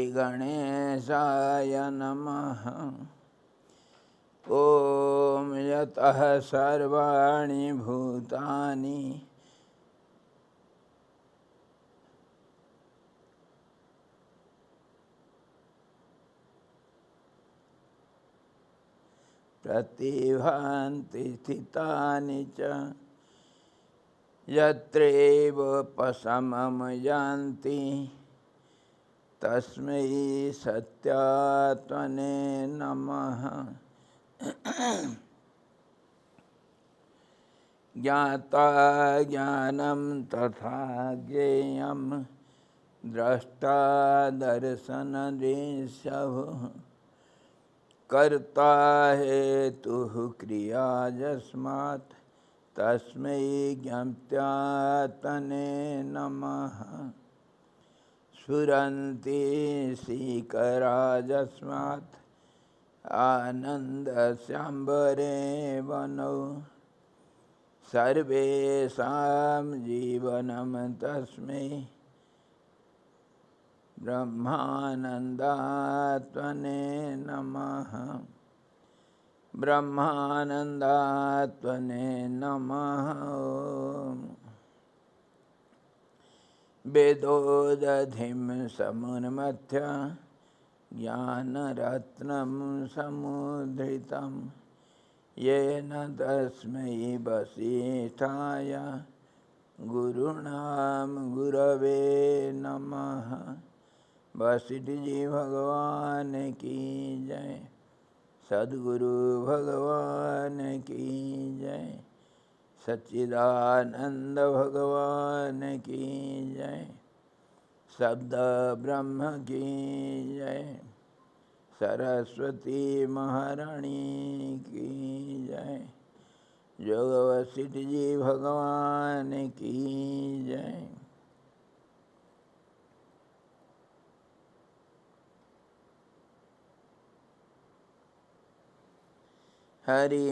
श्रीगणेशाय नमः। ॐ यतः सर्वाणि भूतानि प्रतिभान्ति स्थितानि च यत्रैव पशमं यान्ति तस्मै सत्यात्मने नमः। ज्ञाता ज्ञानं तथा ज्ञेयं द्रष्टा दर्शनदृश्यः कर्ता हेतुः क्रिया यस्मात् तस्मै ज्ञप्त्यात्मने नमः। स्फुरन्ति सीकरा यस्मात् आनन्दस्याम्बरे वनौ सर्वेषां जीवनं तस्मै ब्रह्मानन्दात्मने नमः। ब्रह्मानन्दात्मने नमः। वेदोदधिं समुन्मथ्य ज्ञानरत्नं समुद्धृतं येन तस्मै वसिष्ठाय गुरुणां गुरवे नमः। वशिष्ठ जी भगवान की जय। सद्गुरु भगवान की जय। सच्चिदानंद भगवान की जय। शब्द ब्रह्म की जय। सरस्वती महारानी की जय। जोग वशिष्ठ जी भगवान की जय। हरि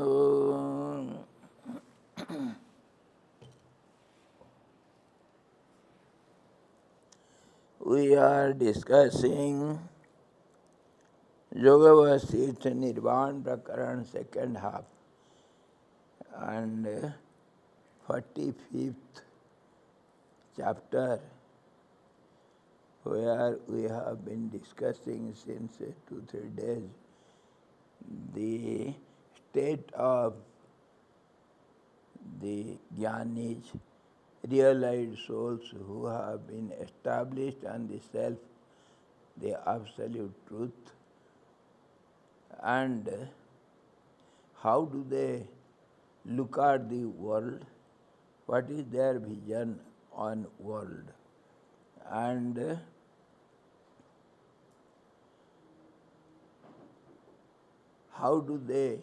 ओम। We are discussing Yoga Vasistha Nirvana Prakaran second half and 45th chapter, where we have been discussing since 2-3 days the state of the Jnanis, realized souls who have been established on the self, the absolute truth, and how do they look at the world, what is their vision on world, and how do they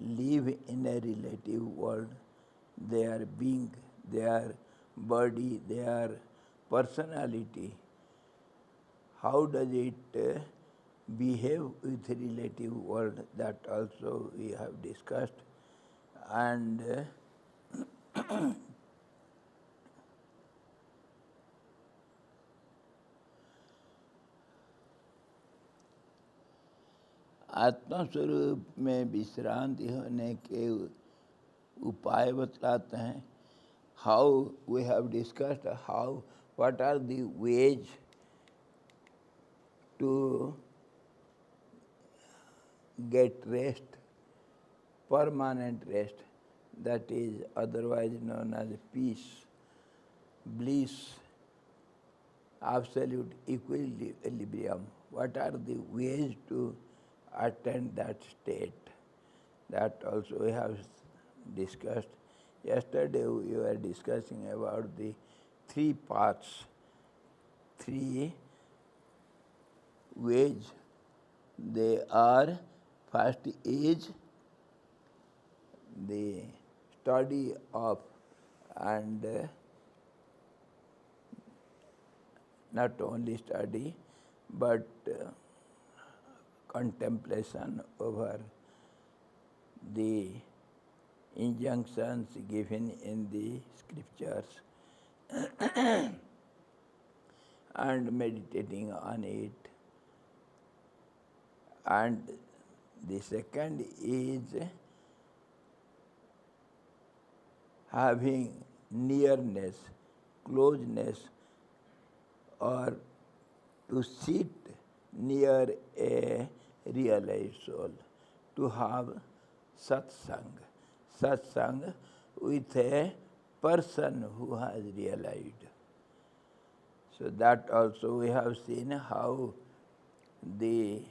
live in a relative world, their being, their body, their personality, how does it behave with relative world, that also we have discussed. And आत्मस्वरूप में विश्रांति होने के उपाय बतलाते हैं. How we have discussed how, what are the ways to get rest, permanent rest, that is otherwise known as peace, bliss, absolute equilibrium. What are the ways to attain that state? That also we have discussed. Yesterday we were discussing about the 3 paths, 3 ways. They are, first is the study of, and not only study but contemplation over the injunctions given in the scriptures. and meditating on it. And the second is having nearness, closeness, or to sit near a realized soul, to have satsang. Satsang with a person who has realized. So that also we have seen how the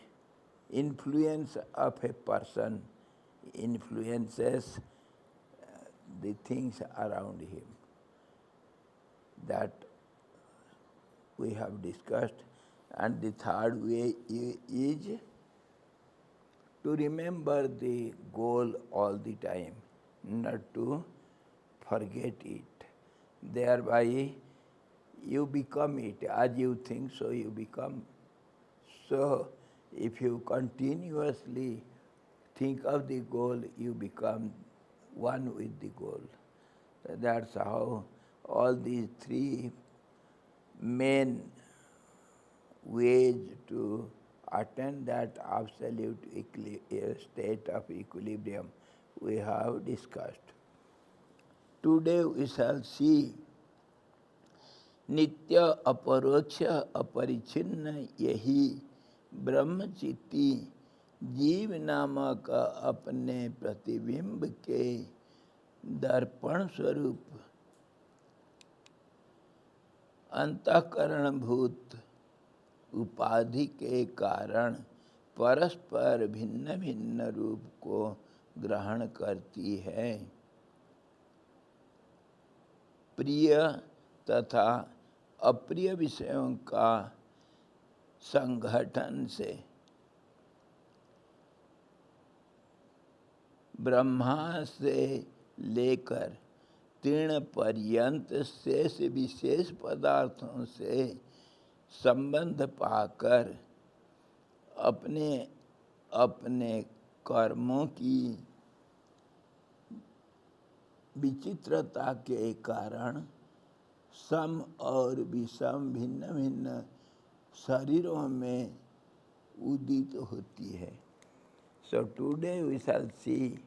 influence of a person influences the things around him. That we have discussed. And the third way is to remember the goal all the time, not to forget it. Thereby you become it. As you think, so you become. So if you continuously think of the goal, you become one with the goal. That's how all these three main ways to attain that absolute state of equilibrium we have discussed. Today we shall see नित्य अपरोक्ष अपरिचिन्न यही ब्रह्मचित्ती जीव नामक अपने प्रतिबिंब के दर्पण स्वरूप अंतःकरणभूत उपाधि के कारण परस्पर भिन्न भिन्न रूप को ग्रहण करती है। प्रिय तथा अप्रिय विषयों का संगठन से ब्रह्मा से लेकर तीर्ण पर्यंत शेष विशेष पदार्थों से संबंध पाकर अपने अपने कर्मों की विचित्रता के कारण सम और विषम भिन्न भिन्न शरीरों में उदित होती है। So today we shall see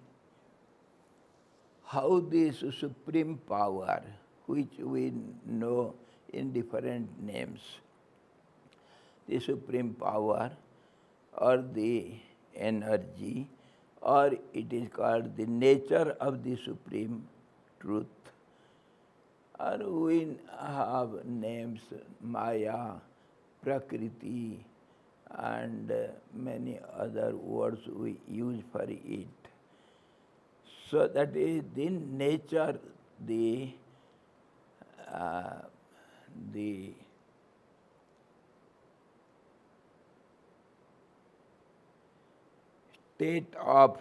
how this supreme power, which we know in different names, the supreme power or the energy, or it is called the nature of the supreme truth, or we have names Maya, Prakriti, and many other words we use for it. So that is the nature, the state of,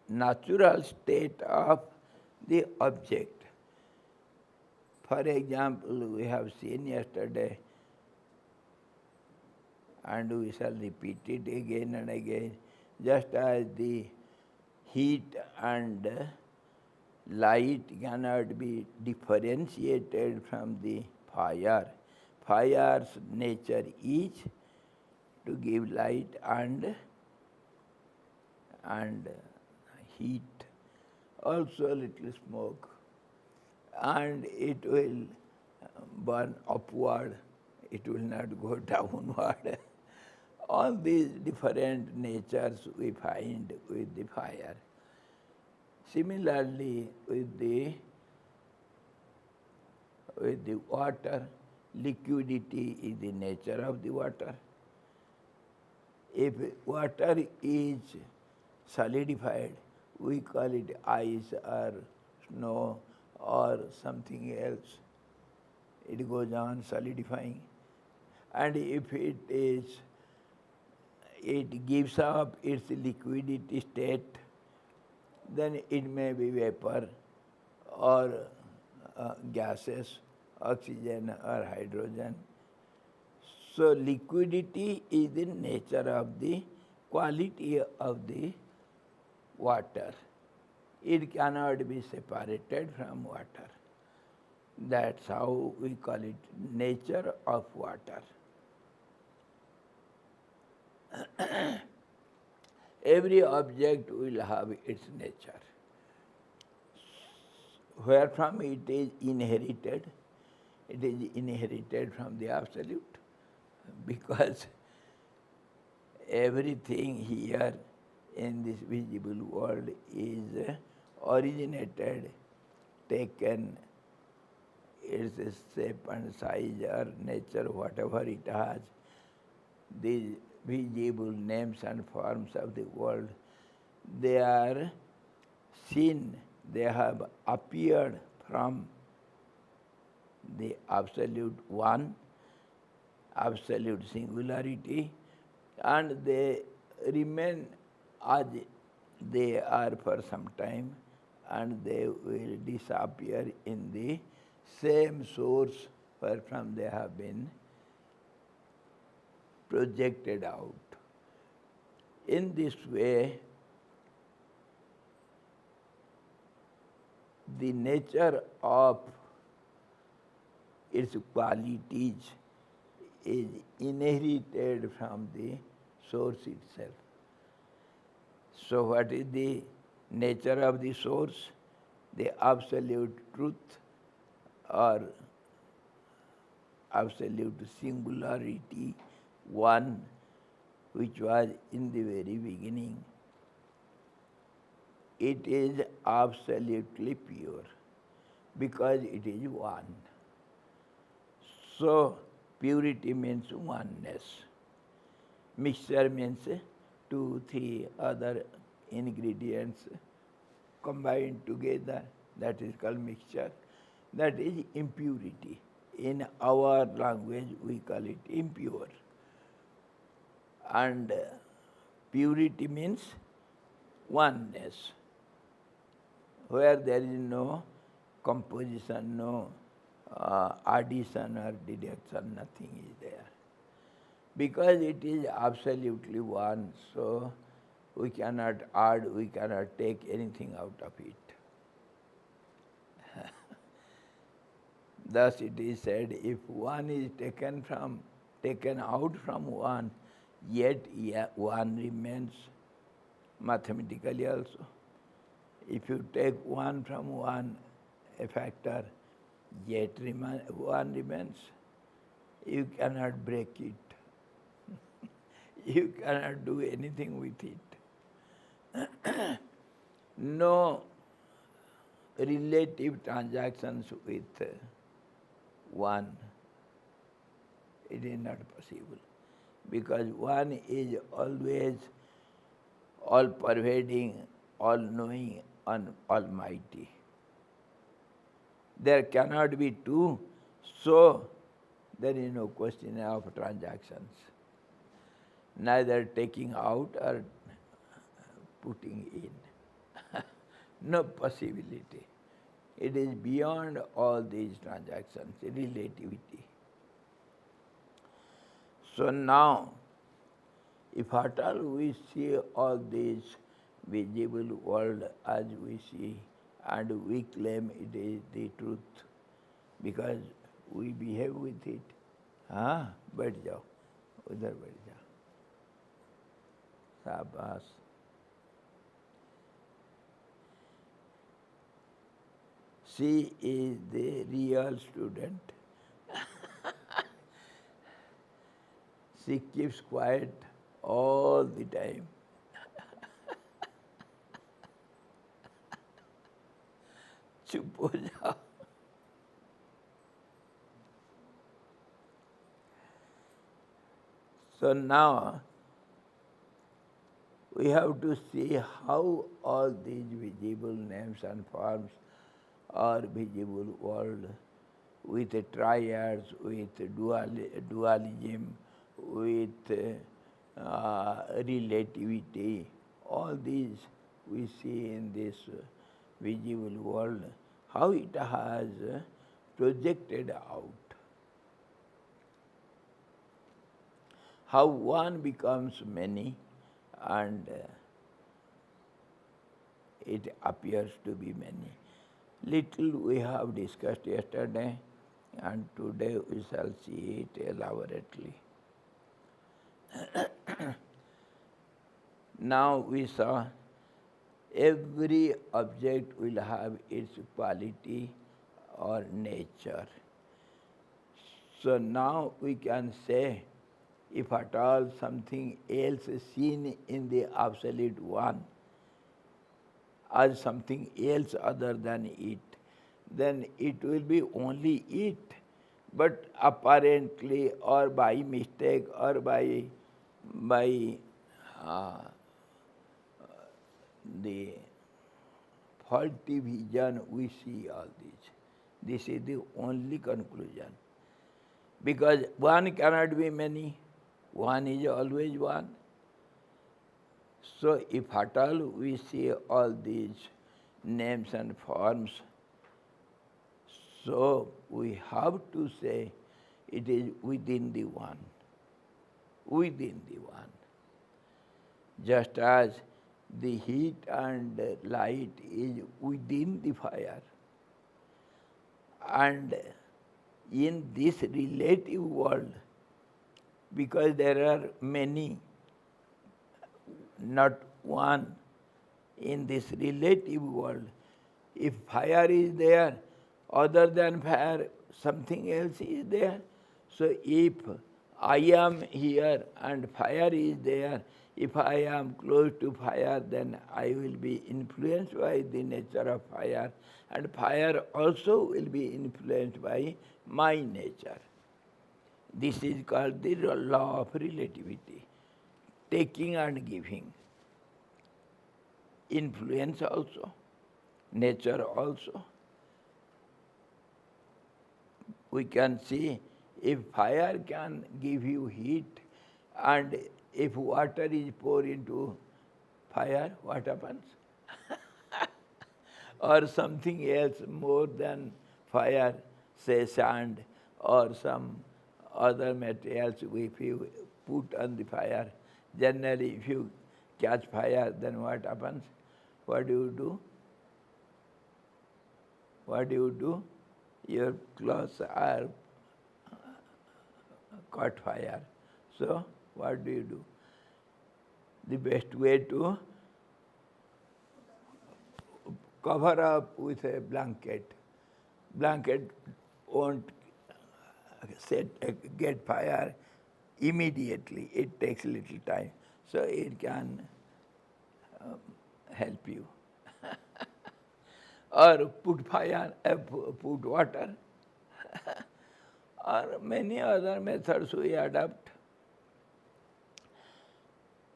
natural state of the object. For example, we have seen yesterday, and we shall repeat it again and again, just as the heat and light cannot be differentiated from the fire. Fire's nature is to give light and heat, also a little smoke, and it will burn upward, it will not go downward. All these different natures we find with the fire. Similarly, with the water, liquidity is the nature of the water. If water is solidified, we call it ice or snow or something else. It goes on solidifying. And if it gives up its liquidity state, then it may be vapor or gases, oxygen or hydrogen. So liquidity is the nature of the quality of the water. It cannot be separated from water. That's how we call it nature of water. Every object will have its nature. Where from it is inherited? It is inherited from the Absolute, because everything here in this visible world is originated, taken, its shape and size or nature, whatever it has, these visible names and forms of the world, they are seen, they have appeared from the Absolute One, absolute singularity, and they remain as they are for some time, and they will disappear in the same source where from they have been projected out. In this way, the nature of its qualities is inherited from the source itself. So what is the nature of the source? The absolute truth or absolute singularity, one, which was in the very beginning. It is absolutely pure because it is one. So purity means oneness. Mixture means 2, 3 other ingredients combined together. That is called mixture. That is impurity. In our language we call it impure. And purity means oneness, where there is no composition, no addition or deduction, nothing is there. Because it is absolutely one, so we cannot add, we cannot take anything out of it. Thus it is said, if one is taken out from one, yet one remains mathematically also. If you take one from one, a factor, yet one remains. You cannot break it. You cannot do anything with it. No relative transactions with one. It is not possible. Because one is always all-pervading, all-knowing, and almighty. There cannot be two, so there is no question of transactions. Neither taking out or putting in. No possibility. It is beyond all these transactions, relativity. So now, if at all we see all this visible world as we see, and we claim it is the truth, because we behave with it, बैठ जाओ, उधर बैठ जाओ, शाबाश. She is the real student. She keeps quiet all the time. चुप हो जाओ. So now we have to see how all these visible names and forms are visible world with triads, with dualism, with relativity. All these we see in this visible world, how it has projected out. How one becomes many and it appears to be many. Little we have discussed yesterday, and today we shall see it elaborately. Now we saw every object will have its quality or nature. So now we can say, if at all something else is seen in the absolute one as something else other than it, then it will be only it. But apparently, or by mistake, or by the faulty vision, we see all this. This is the only conclusion. Because one cannot be many, one is always one. So if at all we see all these names and forms, so we have to say it is within the one. Within the one. Just as the heat and light is within the fire. And in this relative world, because there are many, not one, in this relative world, if fire is there, other than fire, something else is there. So if I am here and fire is there, if I am close to fire, then I will be influenced by the nature of fire, and fire also will be influenced by my nature. This is called the law of relativity, taking and giving. Influence also, nature also. We can see if fire can give you heat, and if water is poured into fire, what happens? Or something else more than fire, say sand or some other materials, if you put on the fire, generally if you catch fire, then what happens? What do you do? What do you do? Your clothes are caught fire. So what do you do? The best way to cover up with a blanket. Blanket won't get fire immediately. It takes a little time. So it can help you. Or put fire, put water. Or many other methods we adopt.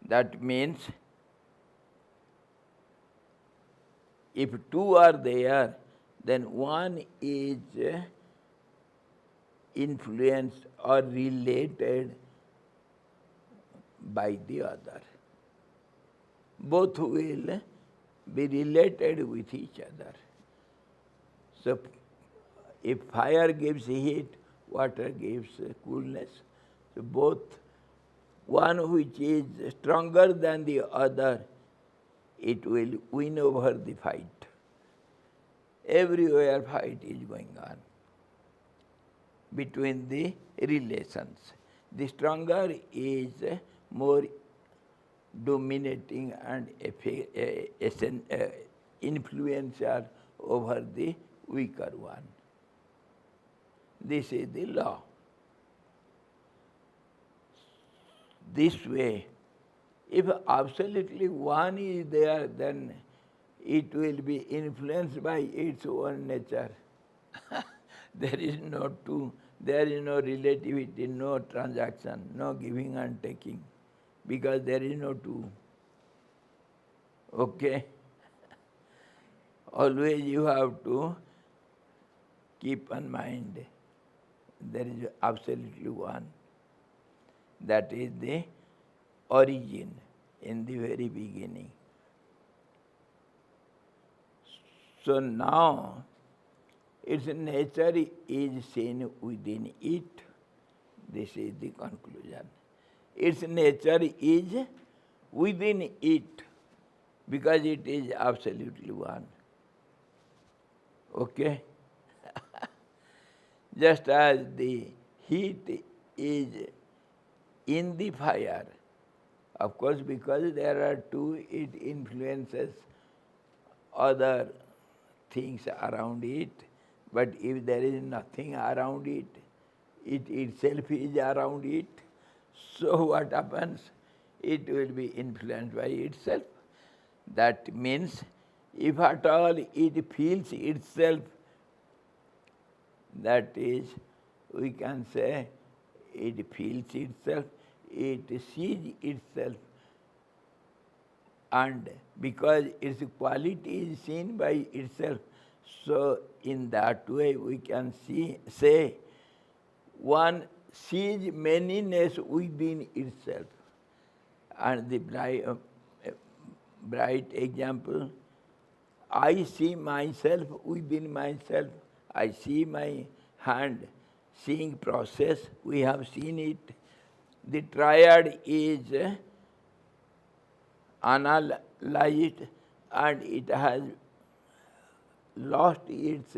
That means if two are there, then one is influenced or related by the other. Both will be related with each other. So if fire gives heat, water gives coolness. So both, one which is stronger than the other, it will win over the fight. Everywhere fight is going on between the relations. The stronger is more dominating and influential over the weaker one. This is the law. This way, if absolutely one is there, then it will be influenced by its own nature. There is no two, there is no relativity, no transaction, no giving and taking, because there is no two. Okay? Always you have to keep in mind there is absolutely one. That is the origin in the very beginning. So now its nature is seen within it. This is the conclusion. Its nature is within it because it is absolutely one. Okay? Just as the heat is in the fire, of course, because there are two, it influences other things around it. But if there is nothing around it, it itself is around it. So what happens? It will be influenced by itself. That means if at all it feels itself, that is, we can say, it feels itself, it sees itself, and because its quality is seen by itself, so in that way we can say one sees manyness within itself. And the bright example, I see myself within myself. I see my hand, seeing process, we have seen it. The triad is analyzed and it has lost its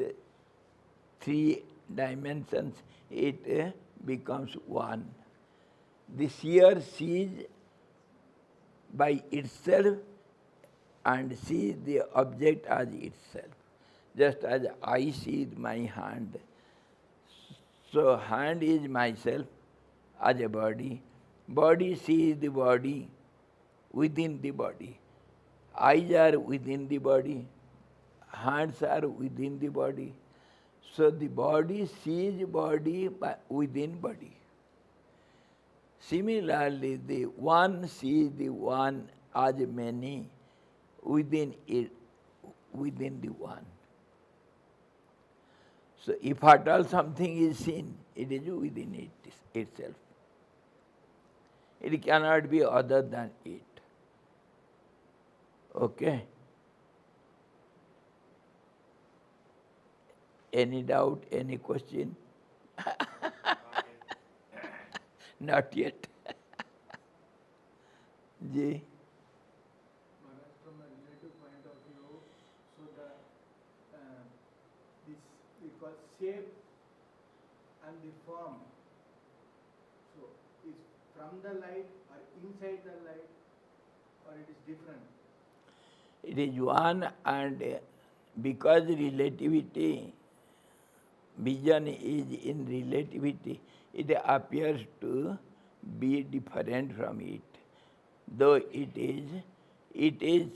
three dimensions, it becomes one. The seer sees by itself and sees the object as itself, just as I see my hand. So hand is myself as a body. Body sees the body within the body. Eyes are within the body. Hands are within the body. So the body sees body within body. Similarly, the one sees the one as many within it, within the one. So if at all something is seen, it is within it itself. It cannot be other than it. Okay? Any doubt, any question? Not yet. Ji? Maharaj, from a relative point of view, so this we call shape and the form. So is from the light or inside the light, or it is different? It is one, and because relativity, vision is in relativity, it appears to be different from it. Though it is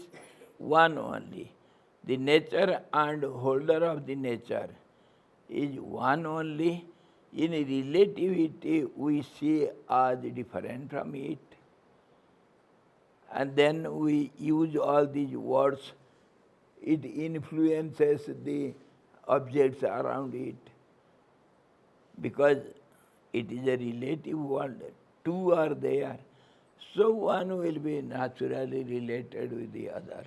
one only. The nature and holder of the nature is one only. In relativity, we see as different from it. And then we use all these words. It influences the objects around it because it is a relative world. Two are there. So one will be naturally related with the other.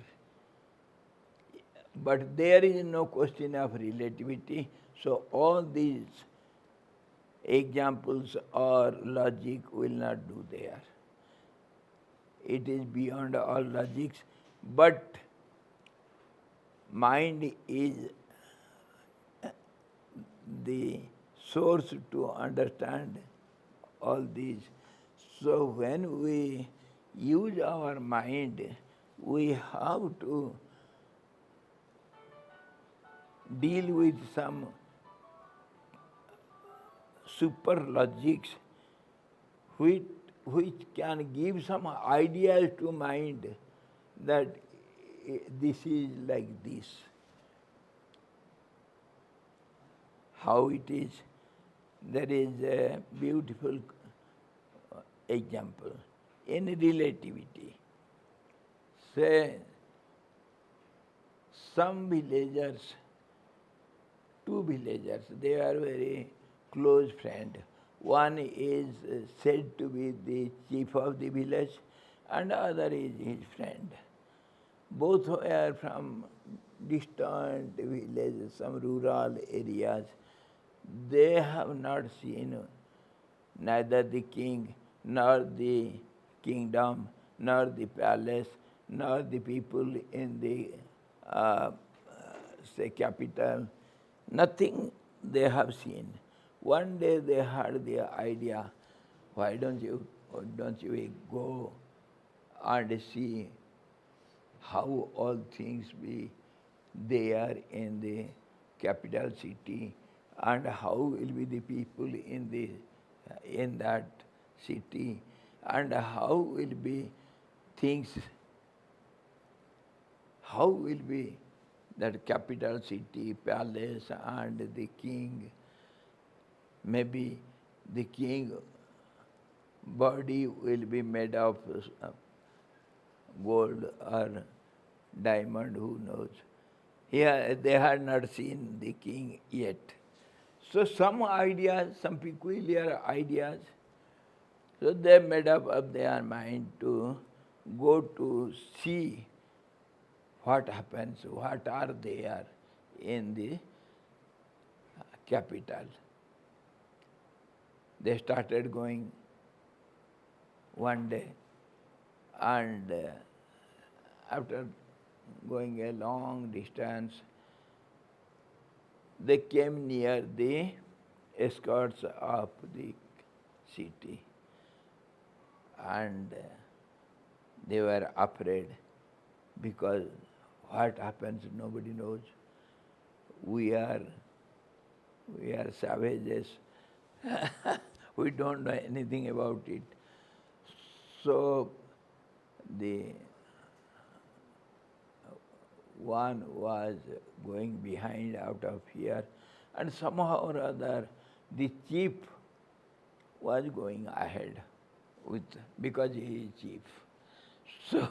But there is no question of relativity. So all these examples or logic will not do there. It is beyond all logics. But mind is the source to understand all these. So when we use our mind, we have to deal with some super logics which can give some ideas to mind that this is like this. How it is. There is a beautiful example in relativity. Say, some villagers, two villagers, they are very close friends. One is said to be the chief of the village and the other is his friend. Both are from distant villages, some rural areas. They have not seen neither the king, nor the kingdom, nor the palace, nor the people in the say capital. Nothing they have seen. One day they had the idea, why don't you go and see how all things be there in the capital city, and how will be the people in that city, and how will be things, how will be that capital city, palace, and the king. Maybe the king body will be made of gold or diamond, who knows. Here they had not seen the king yet. So some ideas, some peculiar ideas, so they made up of their mind to go to see what happens, what are there in the capital. They started going one day, and after going a long distance, they came near the skirts of the city, and they were afraid, because what happens nobody knows. We are savages. We don't know anything about it. So the one was going behind out of fear, and somehow or other the chief was going ahead with, because he is chief. So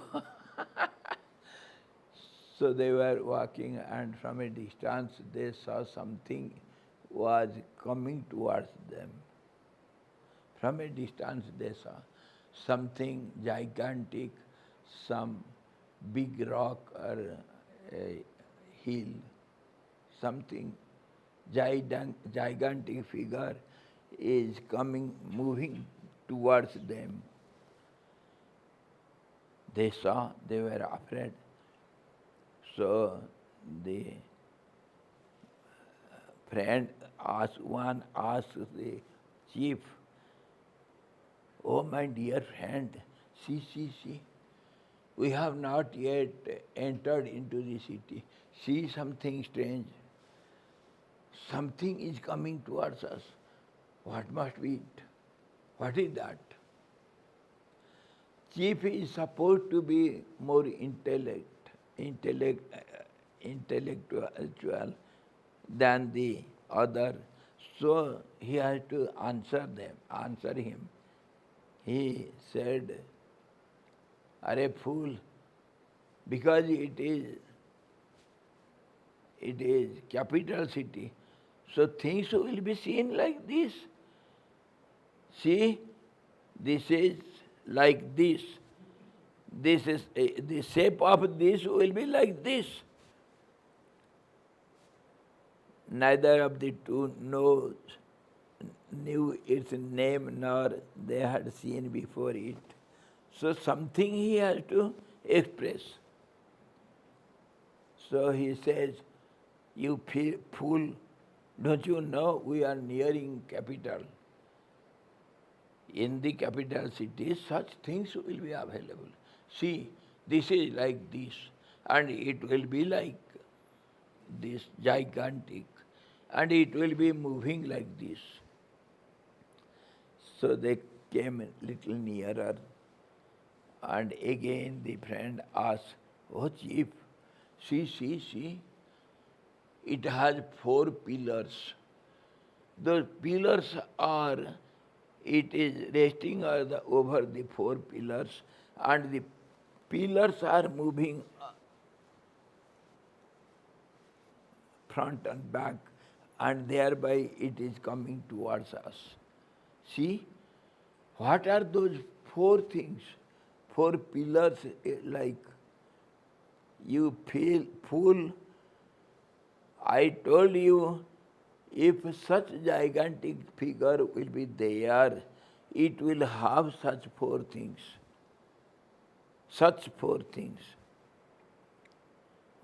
so they were walking, and from a distance they saw something was coming towards them. From a distance they saw something gigantic, some big rock or a hill, something gigantic figure is coming, moving towards them. They saw, they were afraid. So the friend asked the chief, "Oh my dear friend, see, we have not yet entered into the city. See something strange. Something is coming towards us. What must be it? What is that?" Chief is supposed to be more intellectual than the other, so he has to answer him. He said, "Are fool, because it is capital city, so things will be seen like this. See, this is like this. This is the shape of this will be like this." Neither of the two knew its name, nor they had seen before it. So something he has to express. So he says, "You fool, don't you know we are nearing capital? In the capital city, such things will be available. See, this is like this, and it will be like this, gigantic, and it will be moving like this." So they came a little nearer, and again the friend asked, "Oh chief, see, it has 4 pillars. Those pillars are, it is resting over the 4 pillars, and the pillars are moving front and back, and thereby it is coming towards us. See, what are those 4 things? 4 pillars, like, you feel fool. I told you, if such gigantic figure will be there, it will have such 4 things. Such 4 things."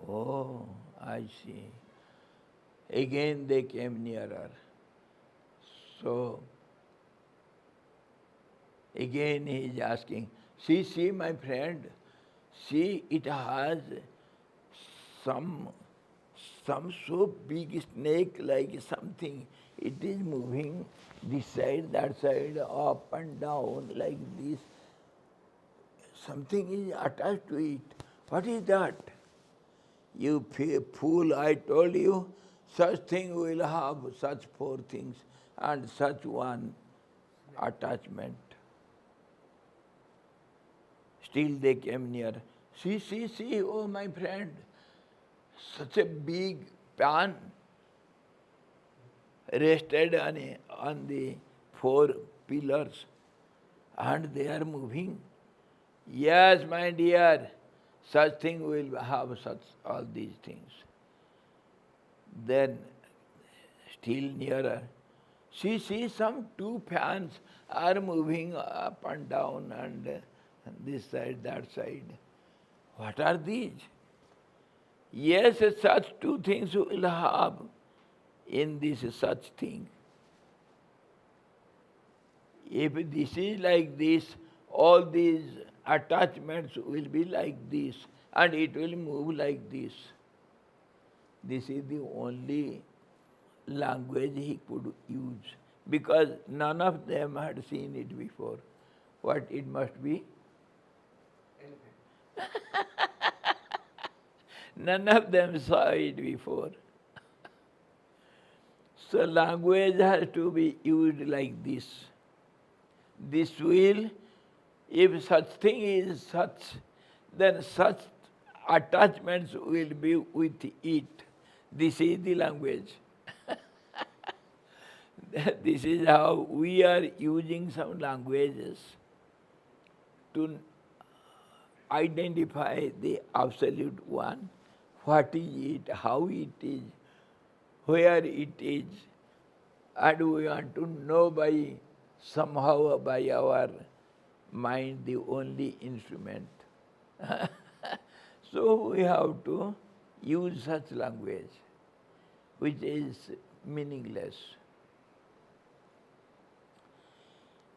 Oh, I see. Again they came nearer. So again he is asking, see, my friend, see, it has some so big snake like something. It is moving this side, that side, up and down like this. Something is attached to it. What is that? You fool, I told you, such thing will have such four things and such one attachment. Still they came near. See, oh my friend, such a big pan rested on the four pillars and they are moving. Yes, my dear, such thing will have such all these things. Then still nearer. See, some two fans are moving up and down and this side, that side. What are these? Yes, such two things will have in this such thing. If this is like this, all these attachments will be like this and it will move like this. This is the only language he could use because none of them had seen it before. What it must be? None of them saw it before. So language has to be used like this. This will, if such thing is such, then such attachments will be with it. This is the language. This is how we are using some languages to identify the absolute one. What is it, how it is, where it is, and we want to know by somehow by our mind the only instrument. So we have to use such language which is meaningless.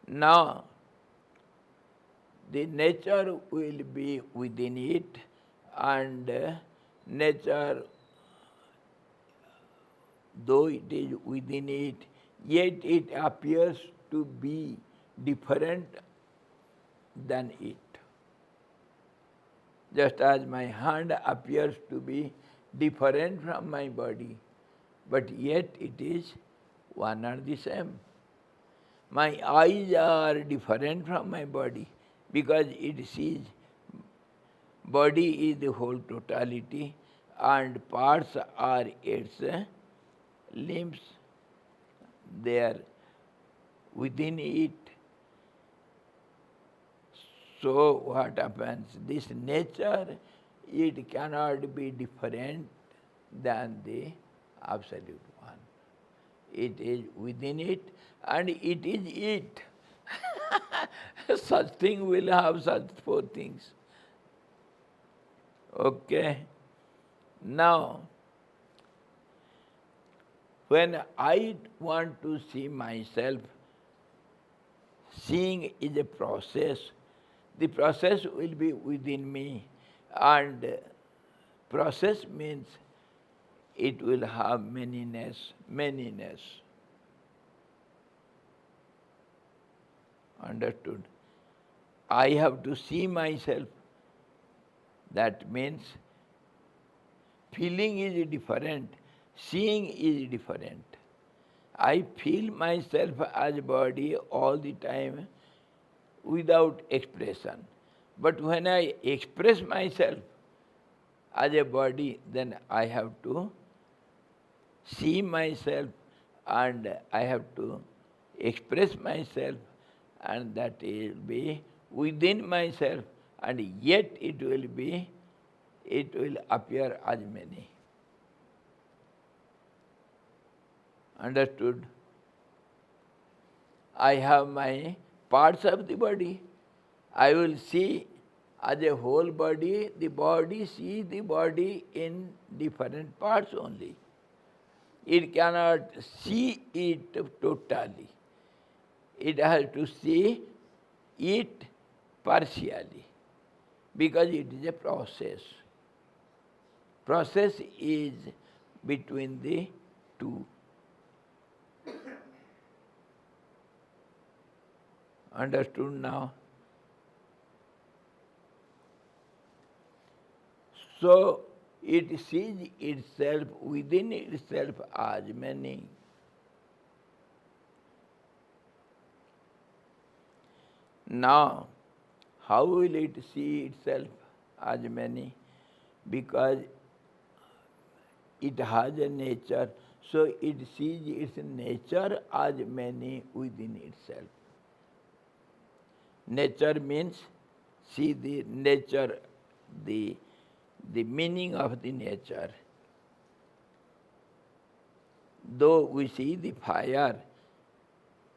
Now, the nature will be within it and nature, though it is within it, yet it appears to be different than it. Just as my hand appears to be different from my body, but yet it is one and the same. My eyes are different from my body because it sees body is the whole totality and parts are its limbs. They are within it. So what happens? This nature, it cannot be different than the absolute one. It is within it and it is it. Such thing will have such four things. Okay. Now, when I want to see myself, seeing is a process. The process will be within me, and process means it will have manyness. Understood? I have to see myself. That means feeling is different, seeing is different. I feel myself as a body all the time without expression. But when I express myself as a body, then I have to see myself and I have to express myself, and that will be within myself, and yet it will appear as many. Understood? I have my parts of the body. I will see as a whole body, the body sees the body in different parts only. It cannot see it totally. It has to see it partially because it is a process. Process is between the two. Understood now? So it sees itself within itself as many. Now, how will it see itself as many? Because it has a nature, so it sees its nature as many within itself. Nature means see the nature, the meaning of the nature. Though we see the fire,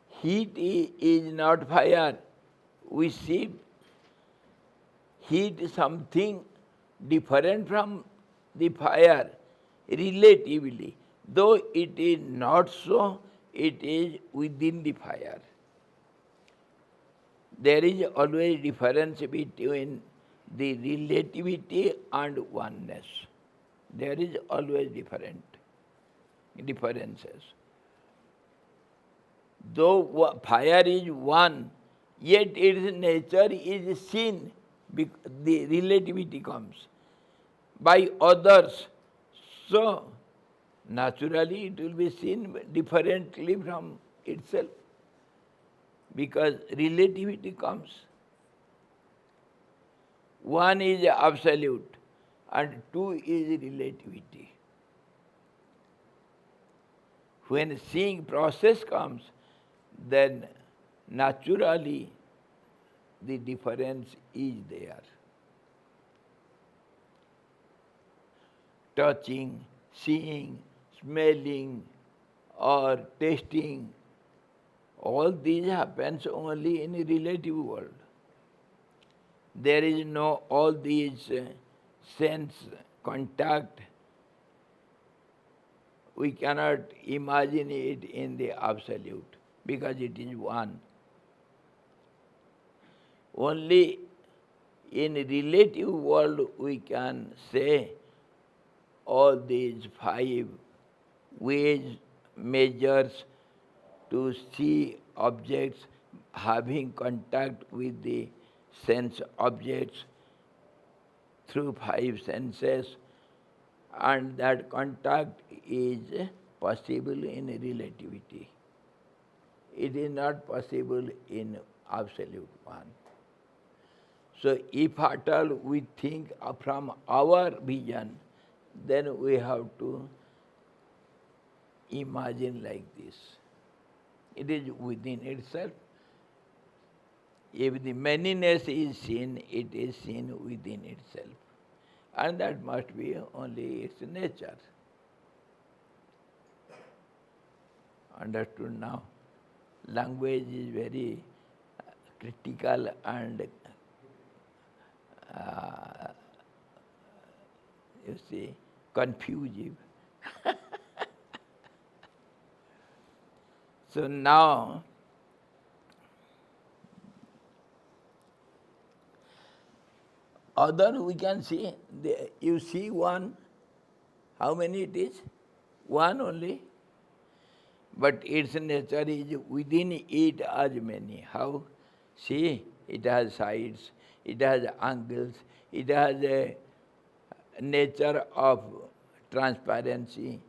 heat is not fire. We see heat something different from the fire relatively. Though it is not so, it is within the fire. There is always difference between the relativity and oneness. There is always differences. Though fire is one, yet its nature is seen, the relativity comes by others. So, naturally it will be seen differently from itself because relativity comes. One is absolute and two is relativity. When seeing process comes, then naturally the difference is there. Touching, seeing, smelling, or tasting, all these happens only in a relative world. There is no all these sense contact. We cannot imagine it in the absolute because it is one. Only in a relative world we can say all these five ways, measures to see objects having contact with the sense objects through five senses, and that contact is possible in relativity. It is not possible in absolute one. So if at all we think from our vision, then we have to imagine like this. It is within itself. If the manyness is seen, it is seen within itself. And that must be only its nature. Understood now? Language is very critical and you see, confusive. So now, other we can see, you see one, how many it is? One only. But its nature is within it as many. How? See, it has sides, it has angles, it has a nature of transparency,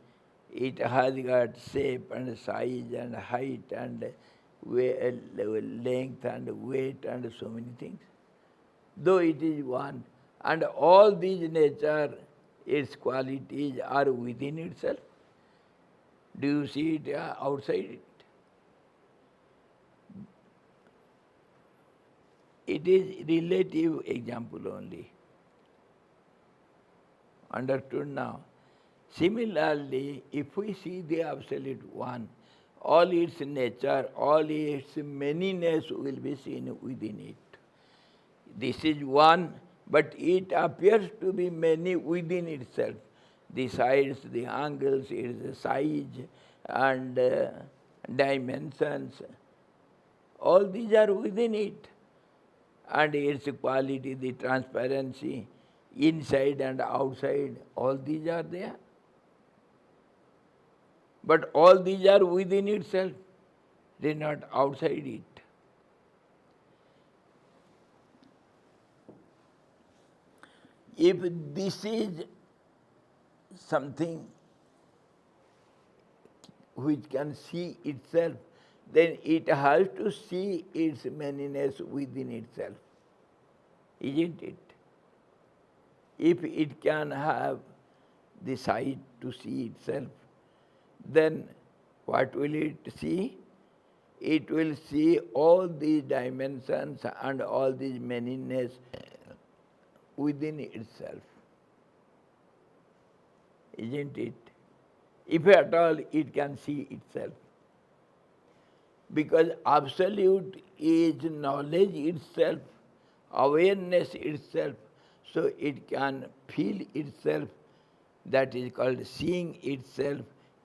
it has got shape and size and height and length and weight and so many things. Though it is one, and all these nature, its qualities are within itself. Do you see it outside it? It is relative example only. Understood now? Similarly, if we see the absolute one, all its nature, all its manyness will be seen within it. This is one, but it appears to be many within itself. The sides, the angles, its size and dimensions, all these are within it. And its quality, the transparency, inside and outside, all these are there. But all these are within itself, they are not outside it. If this is something which can see itself, then it has to see its manyness within itself, isn't it? If it can have the sight to see itself, then what will it see? It will see all these dimensions and all these manyness within itself, isn't it? If at all it can see itself. Because absolute is knowledge itself, awareness itself, so it can feel itself. That is called seeing itself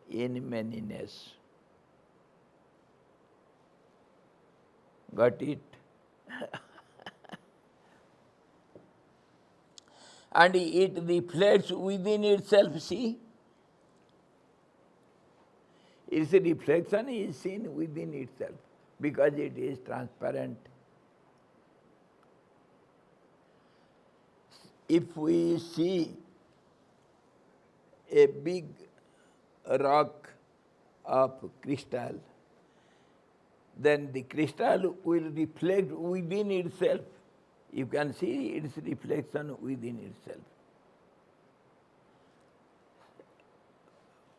in manyness. Got it? And it reflects within itself, see? Its reflection is seen within itself because it is transparent. If we see a big rock of crystal, then the crystal will reflect within itself. You can see its reflection within itself.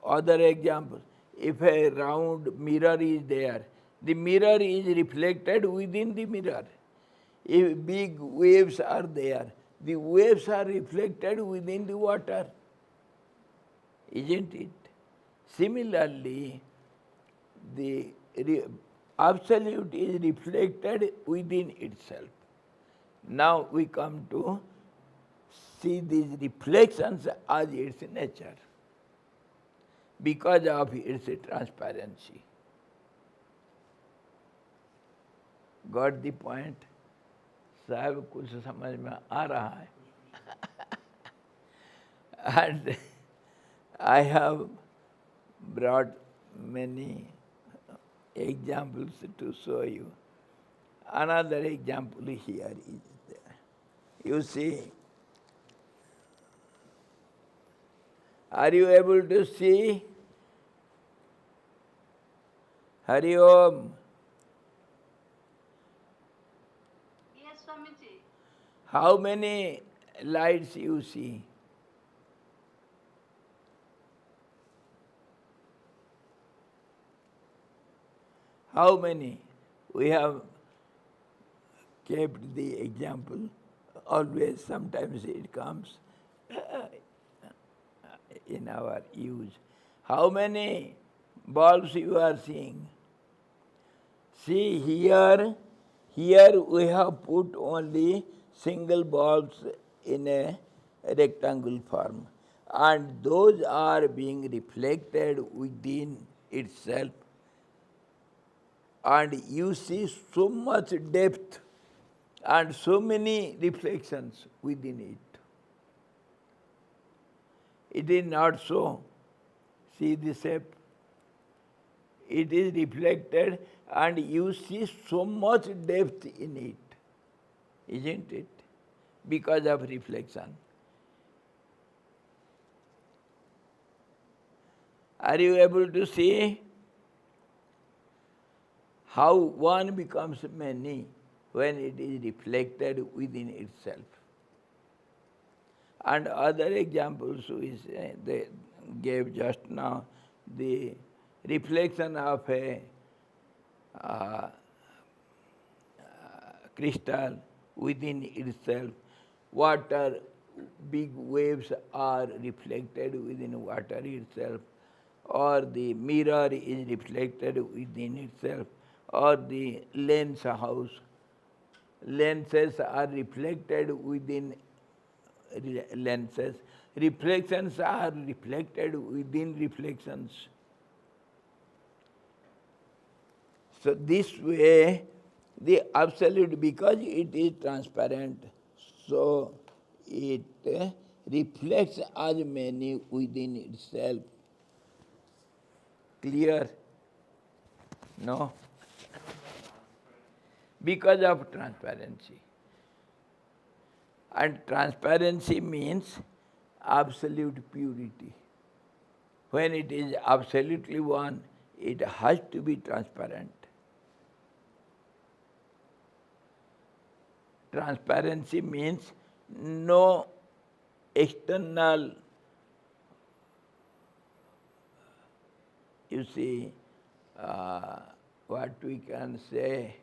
Other example, if a round mirror is there, the mirror is reflected within the mirror. If big waves are there, the waves are reflected within the water, isn't it? Similarly, the absolute is reflected within itself. Now we come to see these reflections as its nature because of its transparency. Got the point? साहब कुछ समझ में आ रहा है? And I have brought many examples to show you. Another example here is there. You see, are you able to see? Hari Om. Yes, Swamiji. How many lights you see? How many? We have kept the example. Always, sometimes it comes in our use. How many bulbs you are seeing? See here we have put only single bulbs in a rectangle form, and those are being reflected within itself, and you see so much depth and so many reflections within it. It is not so. See the shape? It is reflected and you see so much depth in it, isn't it? Because of reflection. Are you able to see how one becomes many when it is reflected within itself? And other examples they gave just now, the reflection of a crystal within itself. Water, big waves are reflected within water itself, or the mirror is reflected within itself, or the lens house. Lenses are reflected within lenses. reflections are reflected within reflections. So this way, the absolute, because it is transparent, so it reflects as many within itself. Clear? No? Because of transparency. And transparency means absolute purity. When it is absolutely one, it has to be transparent. Transparency means no external, you see, what we can say,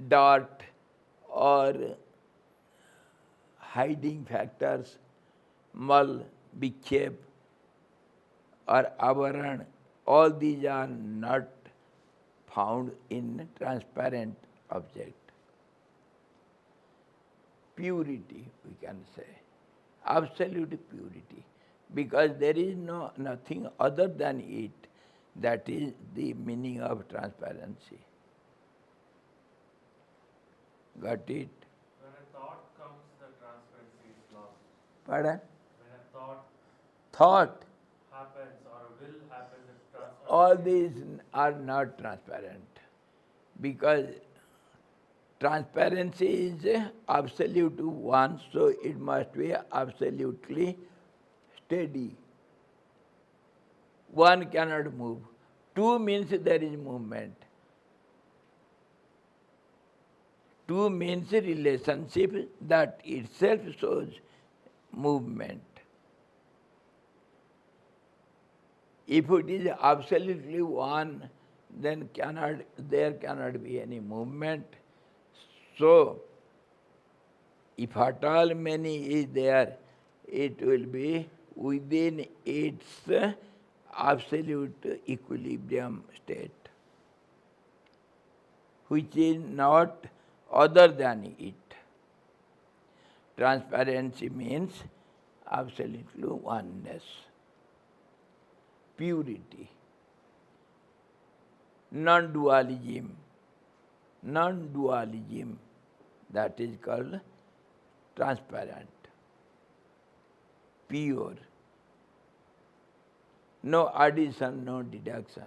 dot or hiding factors, mal, bikshep or avaran, all these are not found in transparent object. Purity, we can say, absolute purity, because there is nothing other than it. That is the meaning of transparency. Got it? When a thought comes, the transparency is lost. Pardon? When a Thought. happens or a will happens, the transparency. All these are not transparent, because transparency is absolute one, so it must be absolutely steady. One cannot move. Two means there is movement. Two means relationship that itself shows movement. If it is absolutely one, then there cannot be any movement. So, if at all many is there, it will be within its absolute equilibrium state, which is not other than it. Transparency means absolutely oneness, purity, non-dualism. Non-dualism, that is called transparent, pure, no addition, no deduction.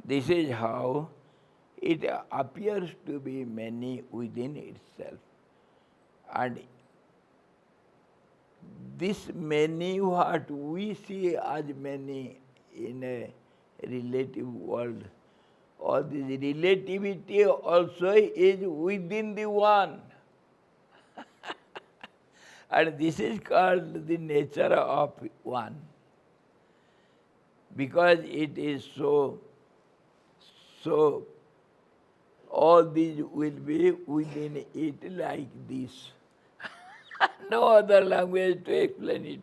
This is how it appears to be many within itself. And this many, what we see as many in a relative world, all this relativity also is within the one. And this is called the nature of one, because it is so, all these will be within it like this. No other language to explain it.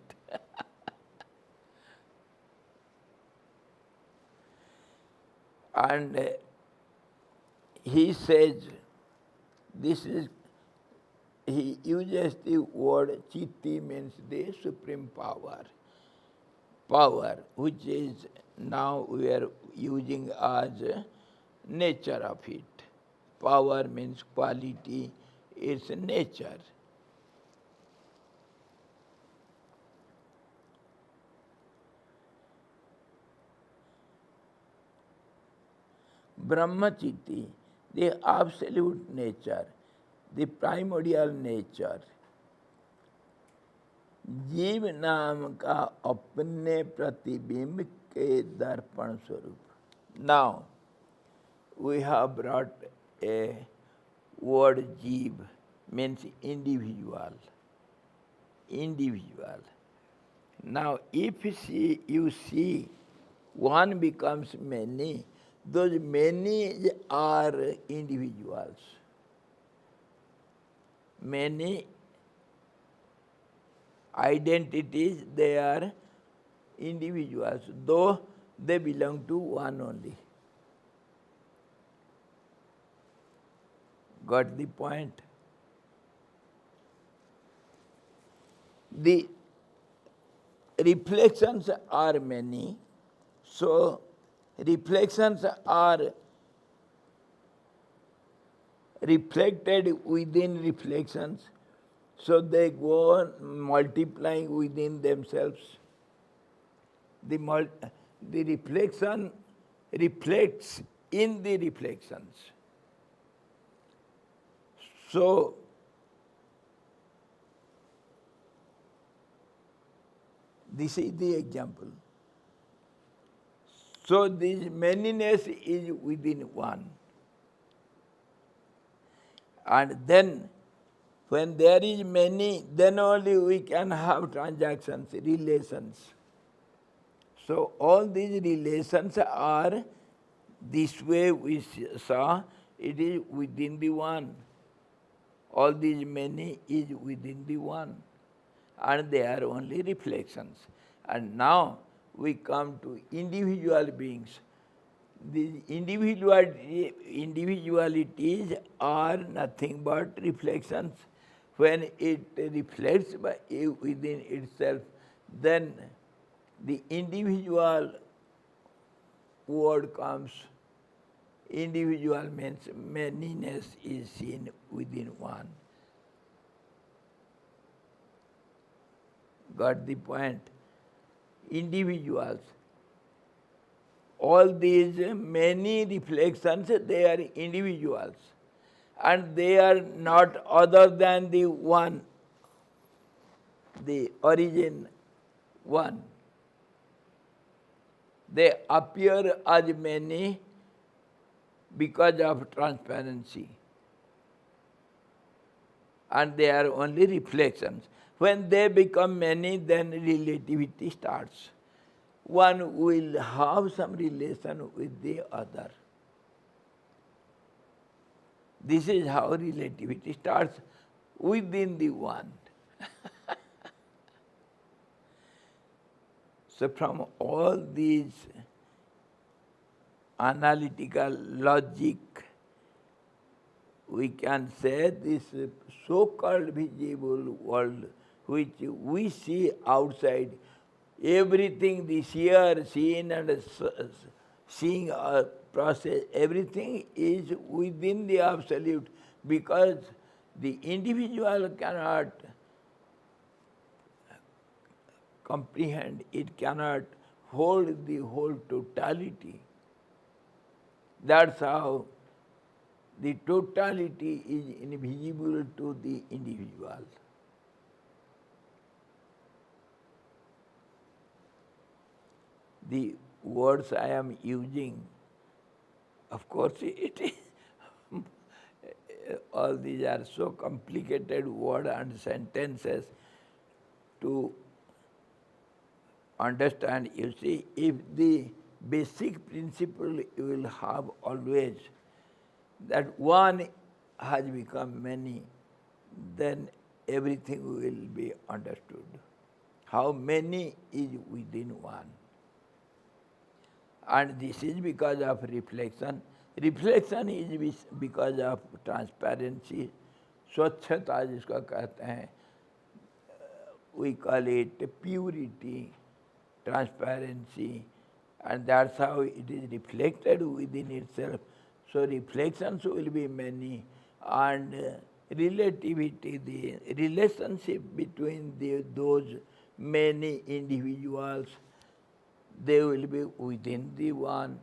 And he says, he uses the word chitti, means the supreme power. Power, which is now we are using as nature of it. Power means quality, it's nature. Brahmachitti, the absolute nature, the primordial nature, जीव नाम का अपने प्रतिबिंब के दर्पण स्वरूप. Now, we have brought a word jeev, means individual. Individual. Now, if you see one becomes many, those many are individuals. Many identities, they are individuals, though they belong to one only. Got the point? The reflections are many, so reflections are reflected within reflections, so they go on multiplying within themselves. The reflection reflects in the reflections. So, this is the example. So, this manyness is within one. And then, when there is many, then only we can have transactions, relations. So, all these relations are this way we saw, it is within the one. All these many is within the one. And they are only reflections. And now we come to individual beings. These individualities are nothing but reflections. When it reflects within itself, then the individual word comes. Individual means manyness is seen within one. Got the point? Individuals. All these many reflections, they are individuals. And they are not other than the one, the origin one. They appear as many because of transparency. And they are only reflections. When they become many, then relativity starts. One will have some relation with the other. This is how relativity starts, within the one. So from all these analytical logic, we can say this so-called visible world which we see outside, everything, this here, seen and seeing process, everything is within the absolute, because the individual cannot comprehend, it cannot hold the whole totality. That's how the totality is invisible to the individual. The words I am using, of course, it is all these are so complicated words and sentences to understand. You see, if the basic principle you will have always, that one has become many, then everything will be understood. How many is within one. And this is because of reflection. Reflection is because of transparency. स्वच्छता जिसको कहते हैं, we call it purity, transparency, and that's how it is reflected within itself. So reflections will be many, and relativity, the relationship between those many individuals, they will be within the one.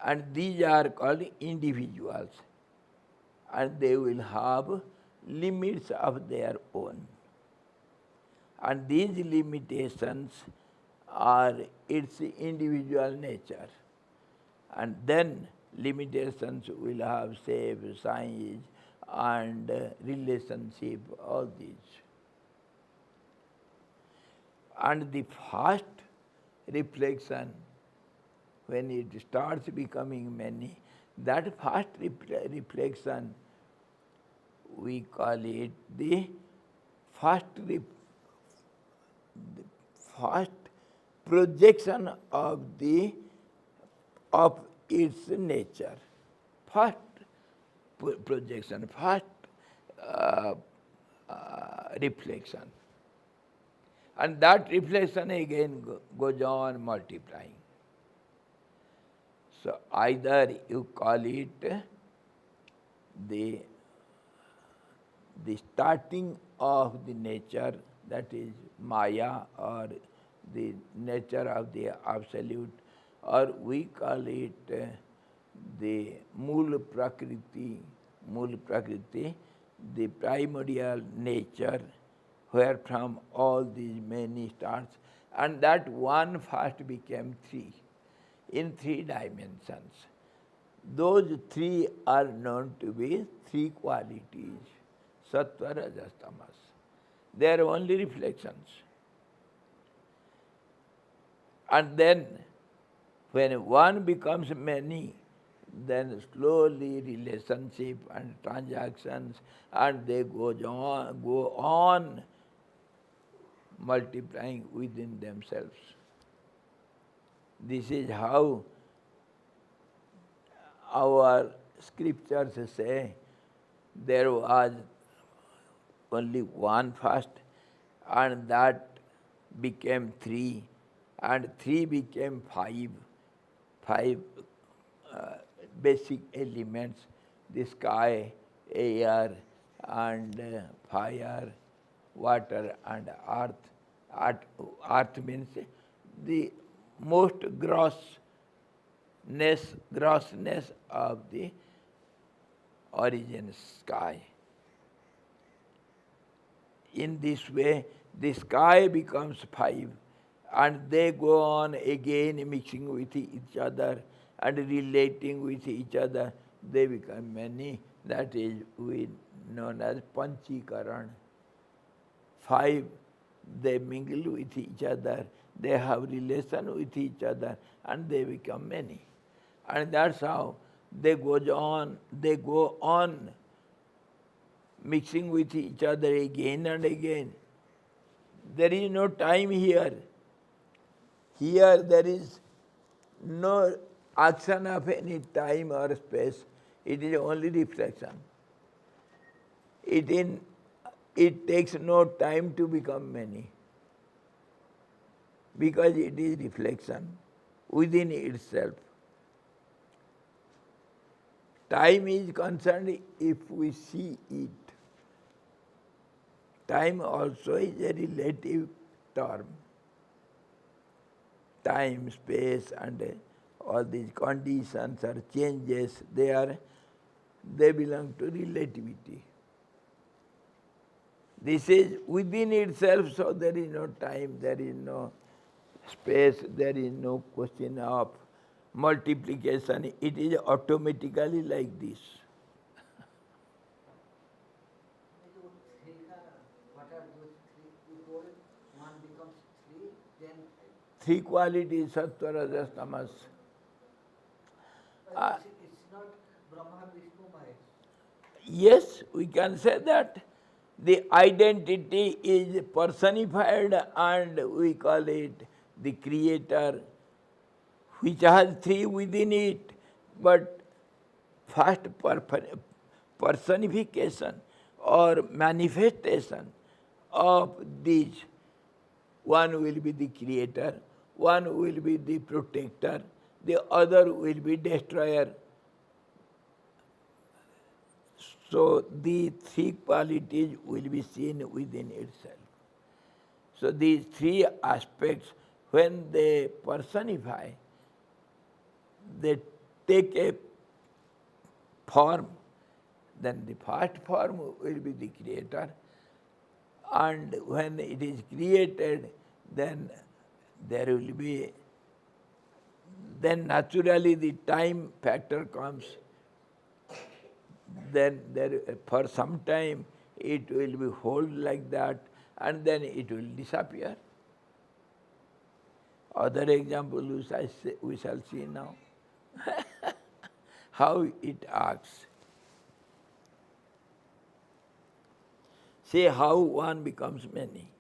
And these are called individuals. And they will have limits of their own. And these limitations are its individual nature. And then limitations will have shape, size, and relationship, all these. And the first reflection, when it starts becoming many, that first reflection, we call it the first projection of its nature. First projection, first uh, reflection. And that reflection again goes on multiplying. So either you call it the starting of the nature, that is Maya, or the nature of the absolute, or we call it the Mool Prakriti, the primordial nature, where from all these many starts, and that one first became three, in three dimensions. Those three are known to be three qualities, sattva, rajas, tamas. They are only reflections. And then, when one becomes many, then slowly relationship and transactions, and they go on multiplying within themselves. This is how our scriptures say there was only one first, and that became three, and three became five. Five basic elements: the sky, air, and fire, water, and earth. Earth means the most grossness of the origin sky. In this way, the sky becomes five, and they go on again mixing with each other and relating with each other. They become many. That is known as Panchikaran. Five, they mingle with each other, they have relation with each other, and they become many. And that's how they go on mixing with each other again and again. There is no time here. Here there is no action of any time or space. It is only reflection. It takes no time to become many, because it is reflection within itself. Time is concerned if we see it. Time also is a relative term. Time, space, and all these conditions or changes, they belong to relativity. This is within itself, so there is no time, there is no space, there is no question of multiplication. It is automatically like this. What are those three? You told one becomes three, then Three qualities, sattva, rajas, tamas. it's not Brahma, Vishnu, Mahesh. Yes, we can say that. The identity is personified, and we call it the creator, which has three within it. But first personification or manifestation of these, one will be the creator, one will be the protector, the other will be destroyer. So the three qualities will be seen within itself. So these three aspects, when they personify, they take a form. Then the first form will be the creator, and when it is created, then there will be, then naturally the time factor comes. Then for some time it will be hold like that, and then it will disappear. Other example we shall see now. How it acts. See how one becomes many.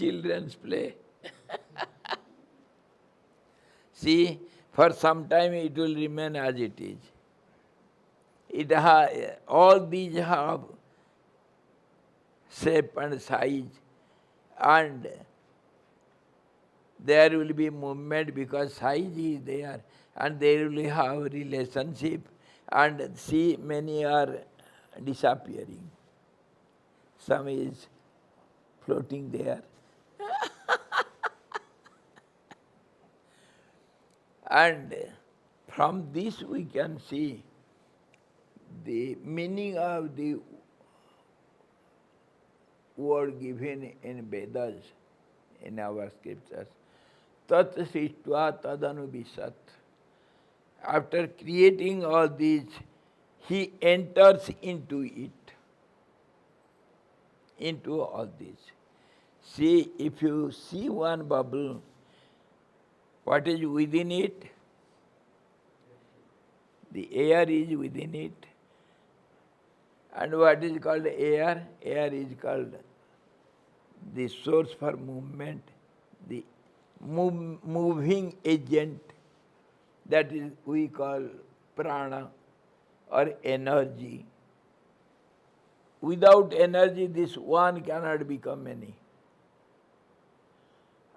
children's play. See, for some time it will remain as it is. All these have shape and size, and there will be movement because size is there, and there will have relationship, and see, many are disappearing. Some is floating there. And from this we can see the meaning of the word given in Vedas, in our scriptures. Tat srištva tadanubhisat. After creating all these, he enters into it, into all this. See, if you see one bubble, what is within it? The air is within it. And what is called air? Air is called the source for movement, the moving agent, that is we call prana or energy. Without energy, this one cannot become many.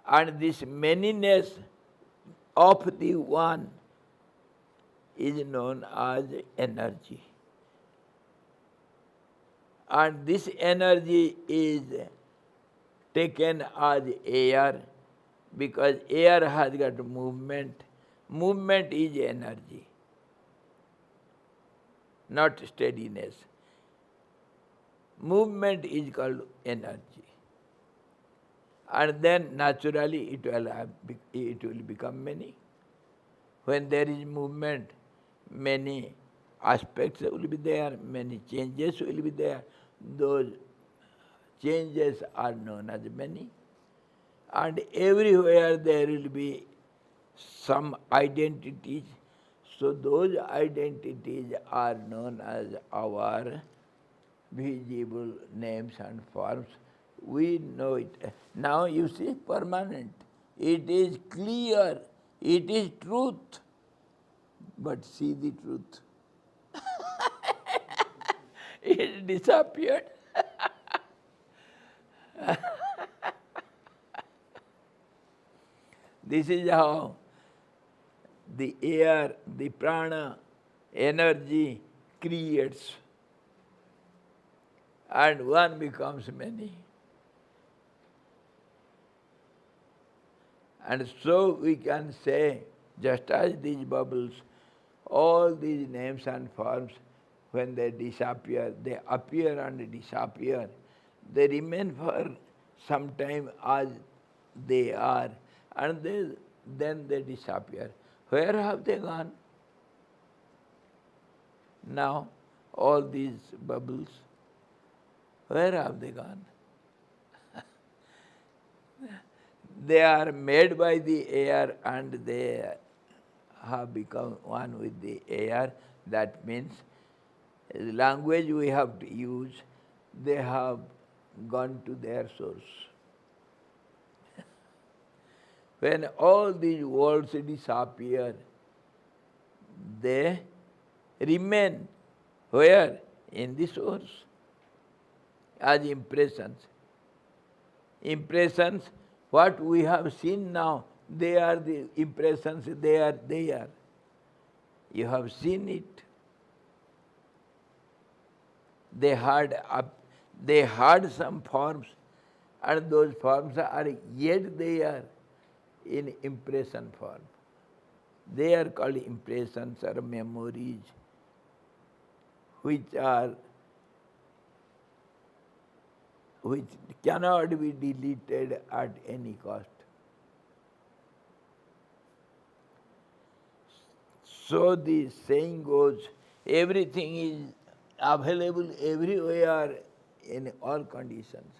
And this manyness of the one is known as energy. And this energy is taken as air because air has got movement. Movement is energy, not steadiness. Movement is called energy. And then naturally it will become many. When there is movement, many aspects will be there, many changes will be there. Those changes are known as many. And everywhere there will be some identities. So those identities are known as our visible names and forms. We know it. Now you see, permanent. It is clear. It is truth. But see the truth. It disappeared. This is how the air, the prana, energy creates. And one becomes many. And so we can say, just as these bubbles, all these names and forms, when they disappear, they appear and disappear. They remain for some time as they are, and then they disappear. Where have they gone? Now, all these bubbles, where have they gone? They are made by the air and they have become one with the air. That means the language we have to use, they have gone to their source. When all these words disappear, they remain where? In the source, as impressions. Impressions, what we have seen now, they are the impressions, they are there. You have seen it. They had some forms, and those forms are yet there in impression form. They are called impressions or memories, which cannot be deleted at any cost. So the saying goes, everything is available everywhere in all conditions,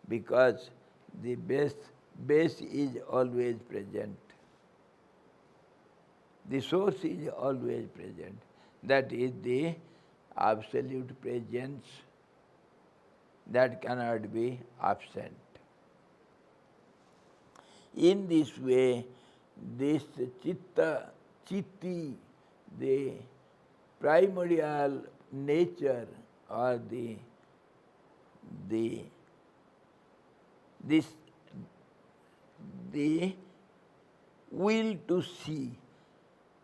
because the base is always present. The source is always present. That is the absolute presence that cannot be absent. In this way, this chitti, the primordial nature or the this the will to see.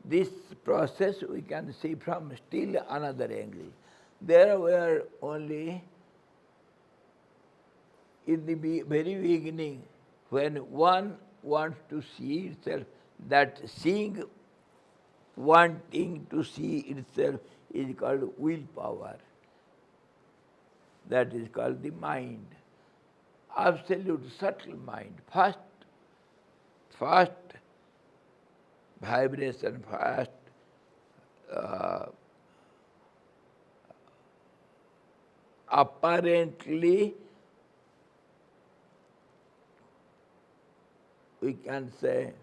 This process we can see from still another angle. There were only in the very beginning, when one wants to see itself, that seeing, wanting to see itself is called willpower. That is called the mind. Absolute subtle mind. Fast vibration, fast apparently we can say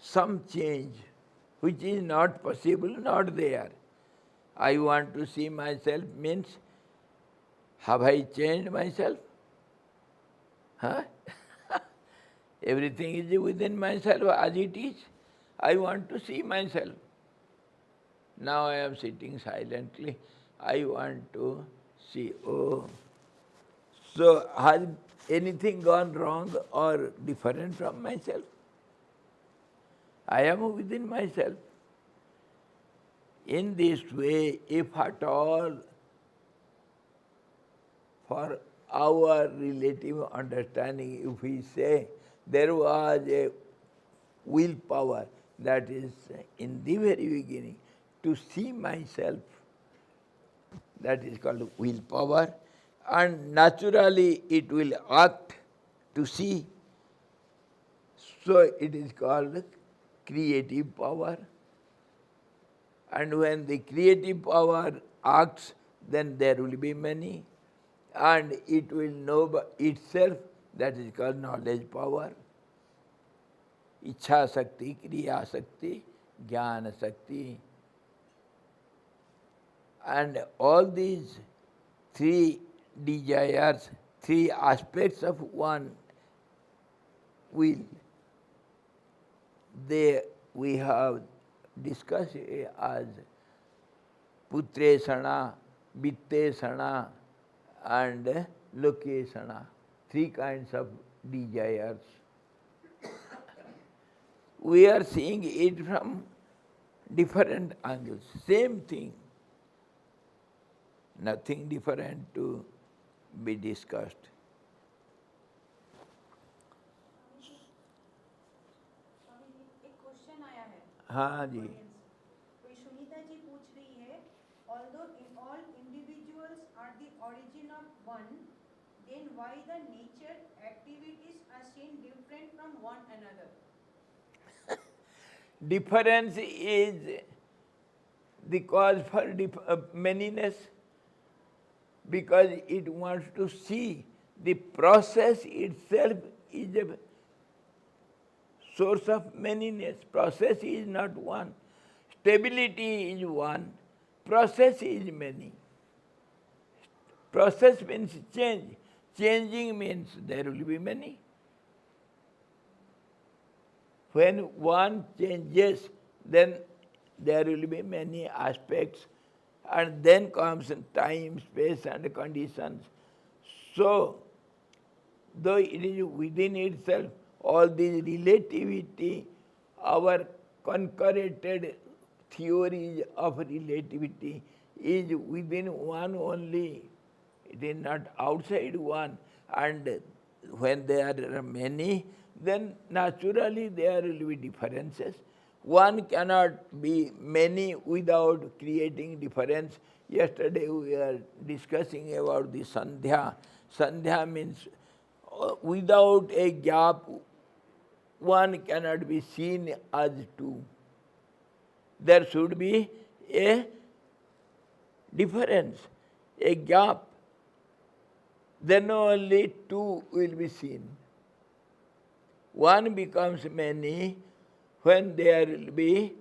some change which is not possible, not there. I want to see myself means, have I changed myself? Huh? Everything is within myself as it is. I want to see myself. Now I am sitting silently. I want to see, oh. So has anything gone wrong or different from myself? I am within myself. In this way, if at all, for our relative understanding, if we say there was a willpower that is in the very beginning to see myself, that is called willpower, and naturally it will act to see. So it is called creative power. And when the creative power acts, then there will be many. And it will know itself, that is called knowledge power. Ichha Sakti, Kriya Sakti, Jnana Sakti. And all these three desires, three aspects of one will, we have discussed as Putresana, Vittesana and Lokesana, three kinds of desires. We are seeing it from different angles, same thing, nothing different to be discussed. एक question आया है हाँ जी. कोई सुनीता जी पूछ रही है although in all individuals are the origin of one, then why the nature activities are seen different from one another? Difference is the cause for manyness, because it wants to see the process itself is a source of manyness. Process is not one. Stability is one. Process is many. Process means change. Changing means there will be many. When one changes, then there will be many aspects, and then comes time, space and conditions. So, though it is within itself, all this relativity, our concurrented theories of relativity is within one only. It is not outside one. And when there are many, then naturally there will be differences. One cannot be many without creating difference. Yesterday we were discussing about the Sandhya. Sandhya means without a gap, one cannot be seen as two. There should be a difference, a gap. Then only two will be seen. One becomes many when there will be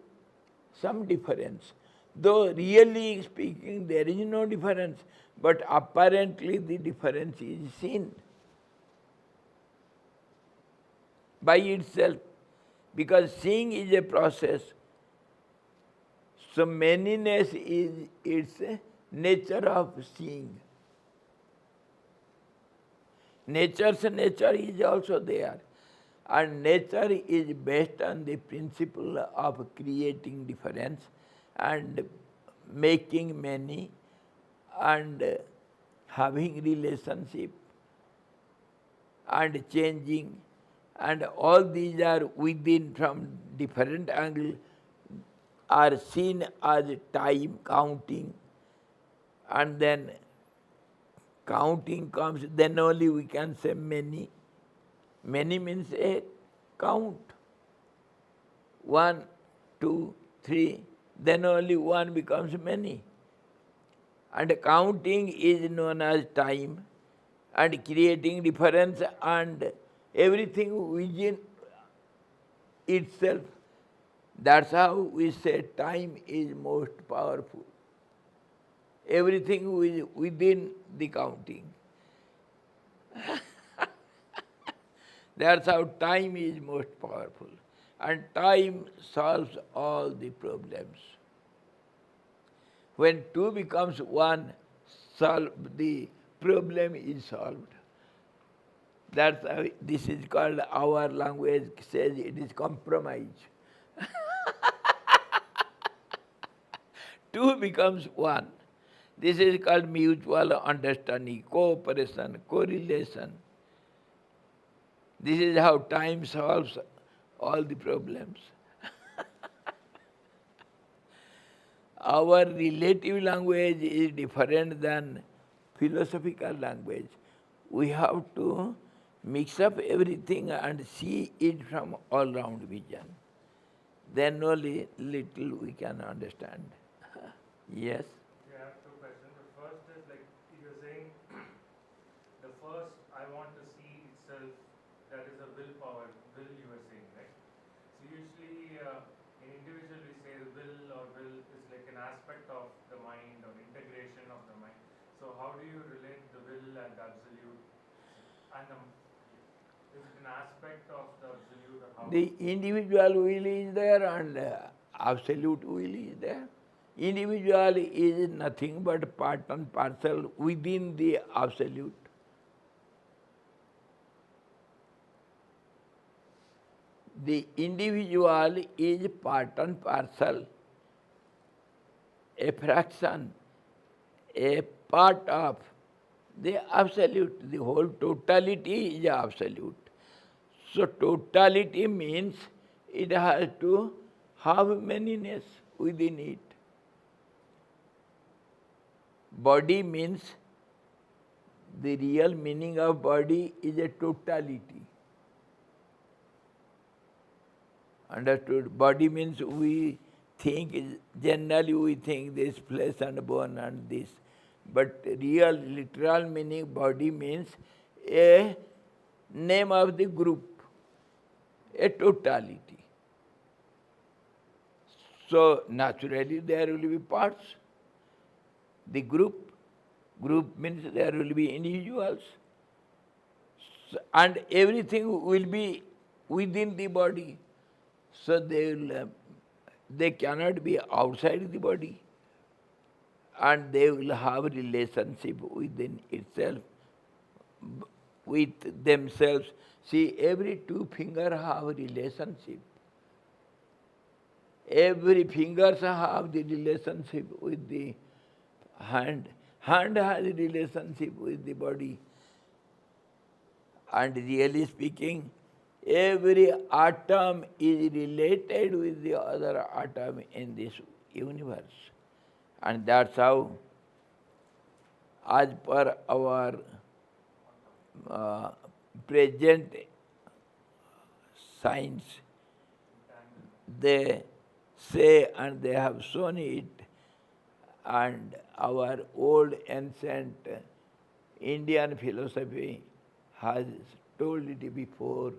some difference. Though really speaking there is no difference, but apparently the difference is seen. by itself, because seeing is a process. So manyness is its nature of seeing. Nature's nature is also there. And nature is based on the principle of creating difference and making many and having relationship and changing, and all these are within from different angle are seen as time counting, and then counting comes, then only we can say many. Many means a count. 1, 2, 3, then only one becomes many. And counting is known as time, and creating difference and everything within itself. That's how we say time is most powerful. Everything within the counting. That's how time is most powerful. And time solves all the problems. When two becomes one, the problem is solved. That's how this is called, our language says it is compromise. Two becomes one. This is called mutual understanding, cooperation, correlation. This is how time solves all the problems. Our relative language is different than philosophical language. We have to mix up everything and see it from all-round vision. Then only little we can understand. Yes? Yeah, I have two questions. The first is like you're saying, the first I want to see itself, that is a willpower, will you were saying, right? So usually in individual we say the will is like an aspect of the mind or integration of the mind. So how do you relate the will and the absolute? And is it an aspect of the absolute or how? The individual will is there and absolute will is there. Individual is nothing but part and parcel within the absolute. The individual is part and parcel, a fraction, a part of the absolute. The whole totality is absolute. So totality means it has to have manyness within it. Body means, the real meaning of body is a totality. Understood? Body means we think, generally we think this flesh and bone and this. But real, literal meaning body means a name of the group, a totality. So naturally there will be parts. The group means there will be individuals. So, and everything will be within the body. So they cannot be outside the body. And they will have relationship within itself, with themselves. See, every two finger have relationship. Every fingers have the relationship with the hand. Hand has a relationship with the body. And really speaking, every atom is related with the other atom in this universe. And that's how, as per our present science, they say and they have shown it, and our old ancient Indian philosophy has told it before.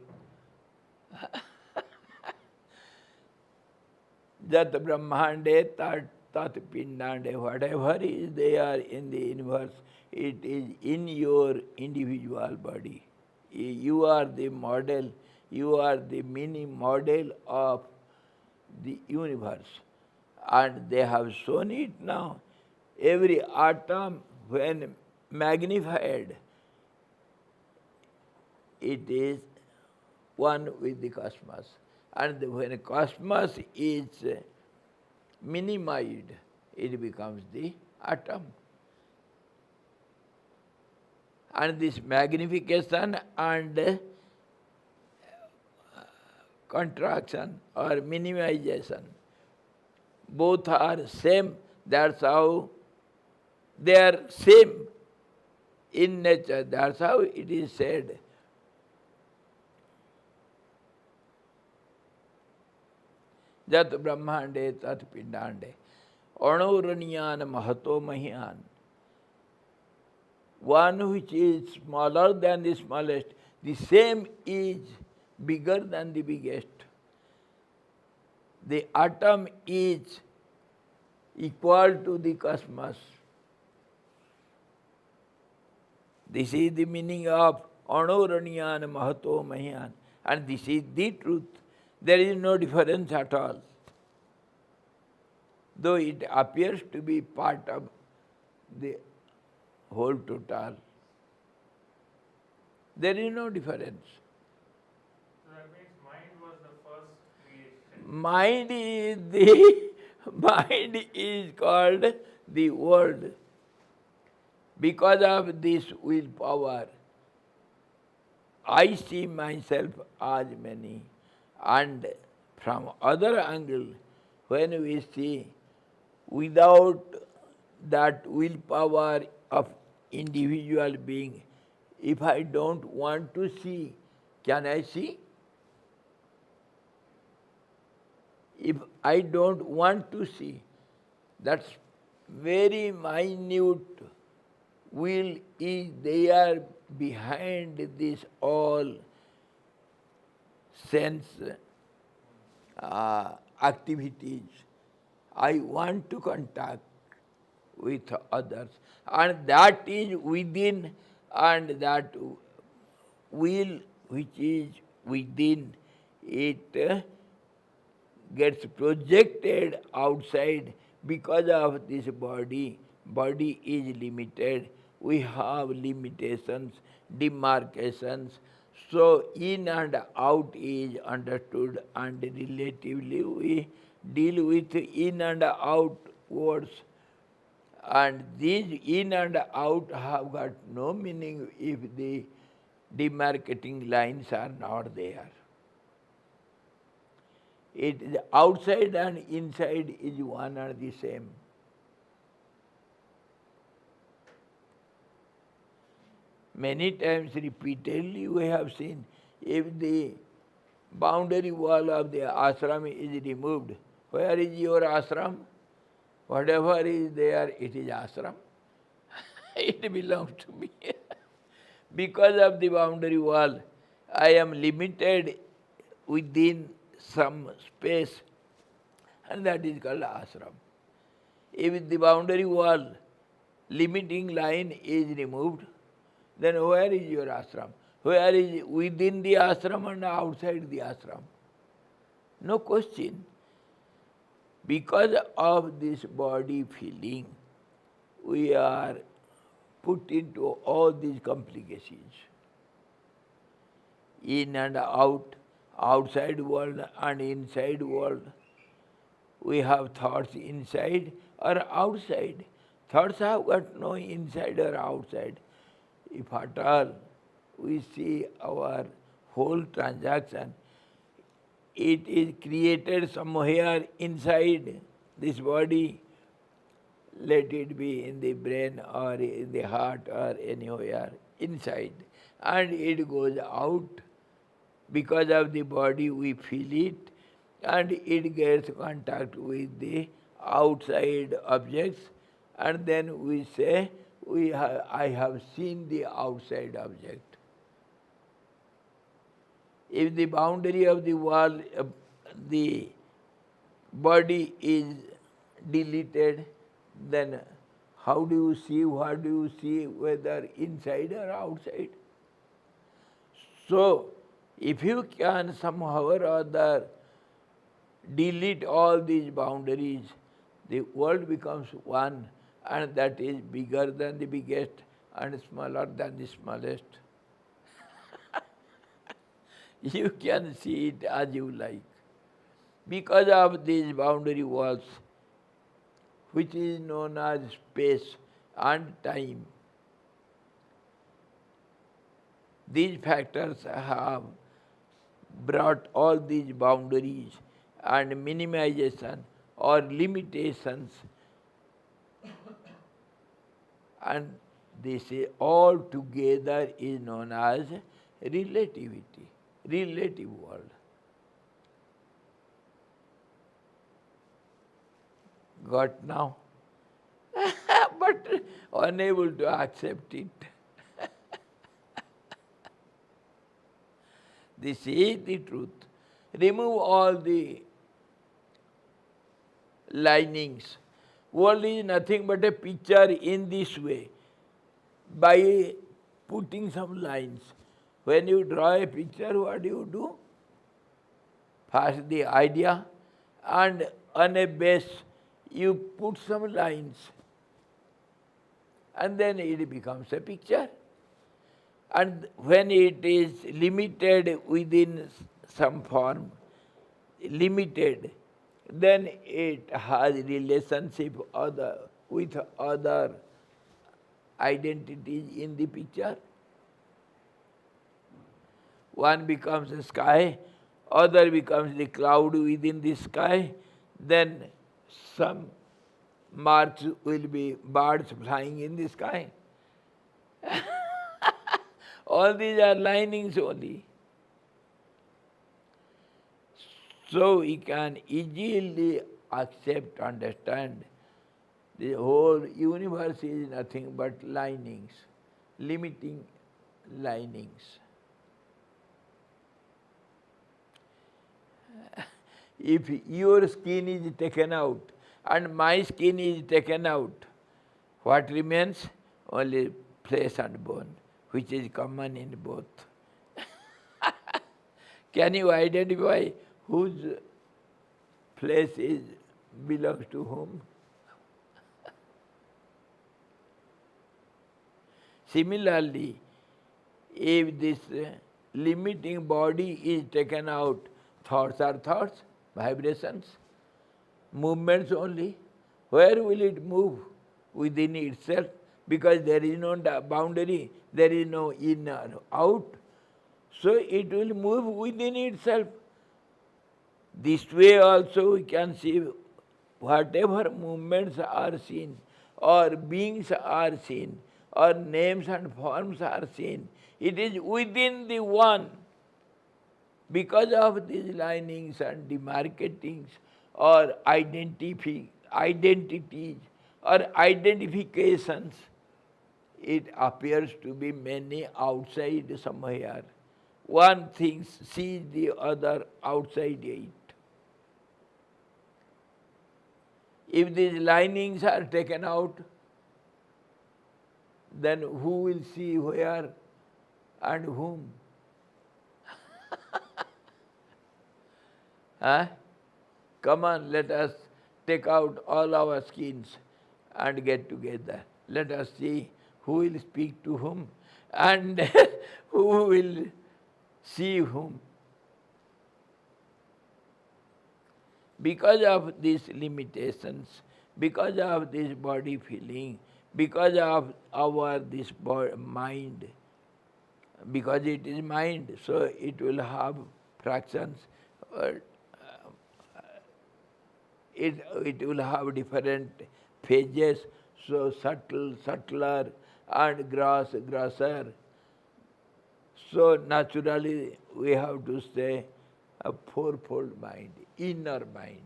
Jat Brahmande tat pindande, whatever is there in the universe, it is in your individual body. You are the model, You are the mini model of the universe. And they have shown it now. Every atom, when magnified, it is one with the cosmos. And when the cosmos is minimized, it becomes the atom. And this magnification and contraction or minimization, both are same. That's how they are same in nature. That's how it is said. Jat brahmande tat pindande. Anuraniyan mahato mahiyan. One which is smaller than the smallest, the same is bigger than the biggest. The atom is equal to the cosmos. This is the meaning of Anuraniyan mahato mahiyan. And this is the truth. There is no difference at all. Though it appears to be part of the whole total, there is no difference. So that means mind was the first creation. Mind is called the world. Because of this willpower, I see myself as many. And from other angle, when we see without that willpower of individual being, if I don't want to see, can I see? If I don't want to see, that's very minute will is there behind this all sense activities. I want to contact with others, and that is within, and that will which is within, it gets projected outside because of this body. Body is limited. We have limitations, demarcations. So in and out is understood, and relatively we deal with in and out words. And these in and out have got no meaning if the demarcating lines are not there. It is outside and inside is one and the same. Many times repeatedly we have seen, if the boundary wall of the ashram is removed, where is your ashram? Whatever is there, it is ashram. It belongs to me. Because of the boundary wall, I am limited within some space, and that is called ashram. If the boundary wall, limiting line is removed, then where is your ashram? Where is within the ashram and outside the ashram? No question. Because of this body feeling, we are put into all these complications. In and out, outside world and inside world. We have thoughts inside or outside. Thoughts have got no inside or outside. If at all we see our whole transaction, it is created somewhere inside this body. Let it be in the brain or in the heart or anywhere inside. And it goes out. Because of the body we feel it, and it gets contact with the outside objects, and then we say, I have seen the outside object. If the boundary of the wall, the body is deleted, then how do you see, what do you see, whether inside or outside? So, If you can somehow or other delete all these boundaries, the world becomes one, and that is bigger than the biggest and smaller than the smallest. You can see it as you like. Because of these boundary walls, which is known as space and time, these factors have brought all these boundaries and minimization or limitations, and this is all together is known as relativity, relative world. Got now? But unable to accept it. This is the truth. Remove all the linings. World is nothing but a picture in this way. By putting some lines. When you draw a picture, what do? First the idea, and on a base you put some lines, and then it becomes a picture. And when it is limited within some form, limited, then it has relationship with other identities in the picture. One becomes the sky, other becomes the cloud within the sky, then some marks will be birds flying in the sky. All these are linings only. So we can easily accept, understand, the whole universe is nothing but linings, limiting linings. If your skin is taken out and my skin is taken out, what remains? Only flesh and bone, which is common in both. Can you identify whose flesh belongs to whom? Similarly, if this limiting body is taken out, thoughts are thoughts, vibrations, movements only. Where will it move? Within itself, because there is no boundary, there is no in or out. So it will move within itself. This way also we can see whatever movements are seen, or beings are seen, or names and forms are seen, it is within the one. Because of these linings and demarkatings or identities or identifications, it appears to be many outside somewhere. One sees the other outside it. If these linings are taken out, then who will see where and whom? Huh? Come on, let us take out all our skins and get together. Let us see who will speak to whom and who will see whom. Because of these limitations, because of this body feeling, because of this mind, because it is mind, so it will have fractions, it will have different phases, so subtle, subtler, and gross, grosser. So naturally we have to say a fourfold mind, inner mind.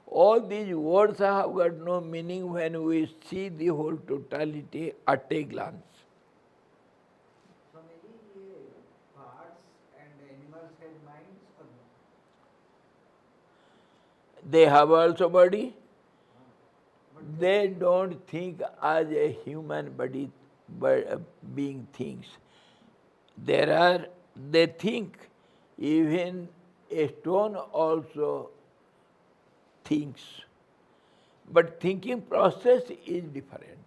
All these words have got no meaning when we see the whole totality at a glance. Swamiji, birds and animals have minds or no? They have also body. But They don't think as a human body, being thinks. They think even a stone also thinks, but thinking process is different.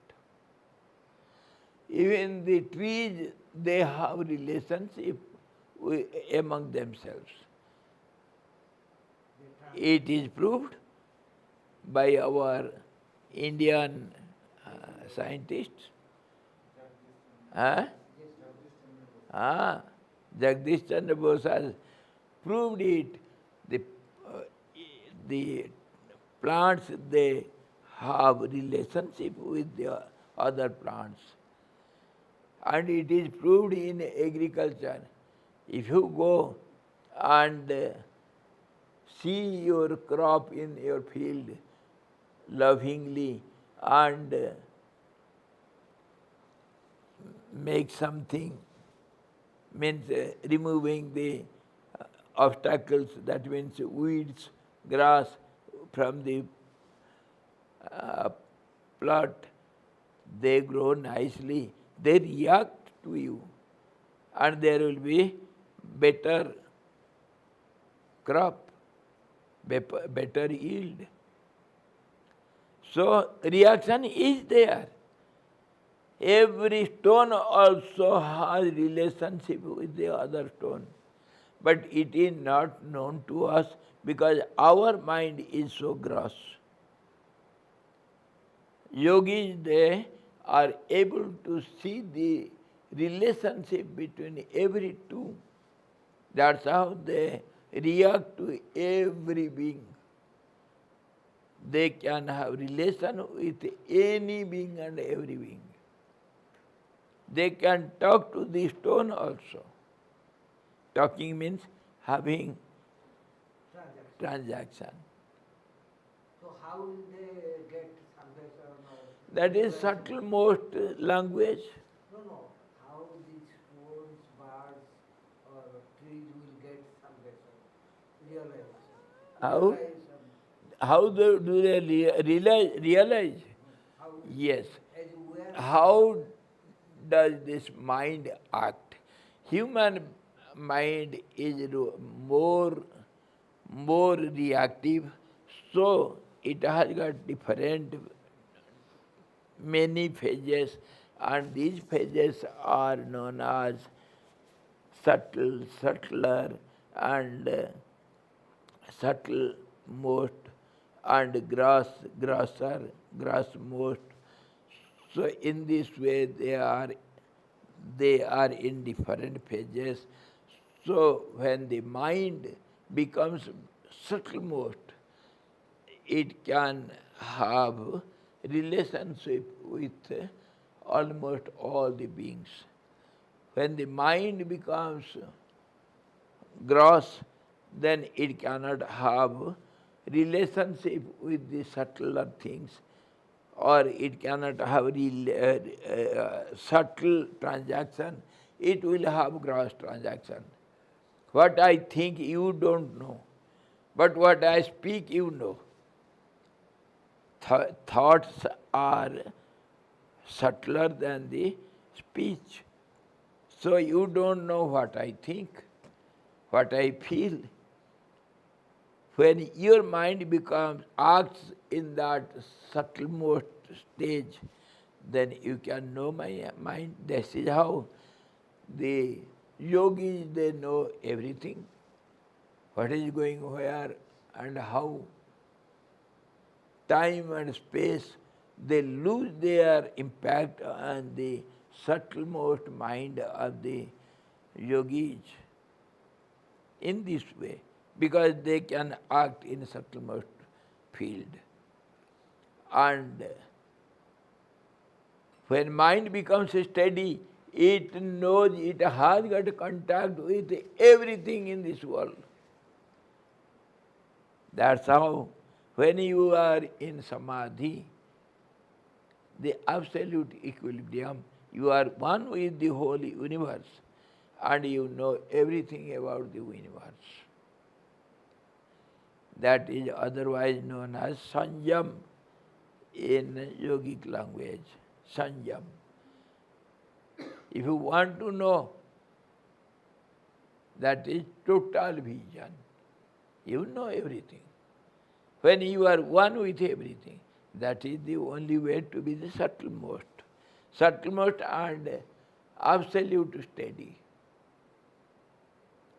Even the trees, they have relationship among themselves. It is proved by our Indian scientists. Huh? Jagdish Chandra Bose has proved it. The, uh, the plants, they have relationship with the other plants. And it is proved in agriculture. If you go and see your crop in your field lovingly and make something, means removing the obstacles, that means weeds, grass from the uh, plot, they grow nicely, they react to you, and there will be better crop, better yield. So reaction is there. Every stone also has relationship with the other stone. But it is not known to us because our mind is so gross. Yogis, they are able to see the relationship between every two. That's how they react to every being. They can have relation with any being and every being. They can talk to the stone also. Talking means having transaction. So how will they get salvation? That is subtle most language. No. How these stones, birds, or trees will get salvation? Realization. How? Realization. How do they realize? How? Yes. As we are. How does this mind act? Human mind is more reactive, so it has got different many phases, and these phases are known as subtle, subtler, and subtle most, and grosser, gross most. So in this way they are in different phases. So when the mind becomes subtle most, it can have relationship with almost all the beings. When the mind becomes gross, then it cannot have relationship with the subtler things, or it cannot have subtle transaction. It will have gross transaction. What I think you don't know, but what I speak you know. Thoughts are subtler than the speech. So you don't know what I think, what I feel. When your mind acts in that subtlemost stage, then you can know my mind. This is how the yogis, they know everything, what is going where and how. Time and space, they lose their impact on the subtlemost mind of the yogis in this way, because they can act in subtlemost field. And when mind becomes steady, it knows it has got contact with everything in this world. That's how when you are in samadhi, the absolute equilibrium, you are one with the whole universe, and you know everything about the universe. That is otherwise known as sanjam in yogic language. Sanjam. If you want to know That is total vision. You know everything. When you are one with everything, that is the only way to be the subtlemost. Subtlemost and absolute steady.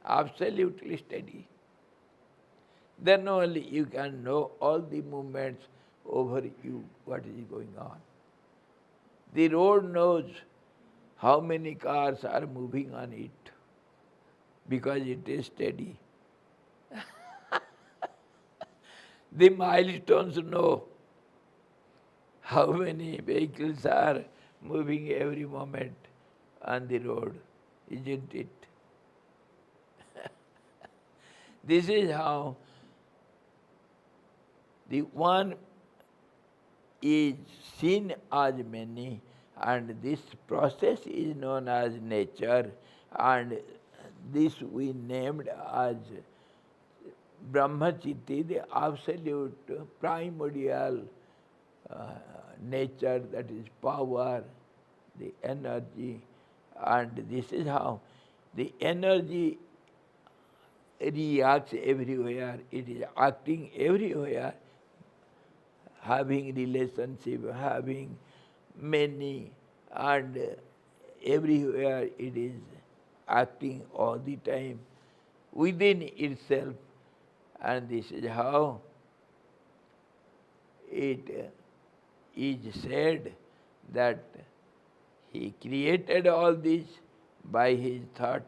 Absolutely steady. Then only you can know all the movements over you, what is going on. The road knows how many cars are moving on it because it is steady. The milestones know how many vehicles are moving every moment on the road, isn't it? This is how the one is seen as many, and this process is known as nature, and this we named as Brahmachitti, the absolute primordial nature, that is power, the energy, and this is how the energy reacts everywhere, it is acting everywhere, having relationship, having many, and everywhere it is acting all the time within itself, and this is how it is said that he created all this by his thought,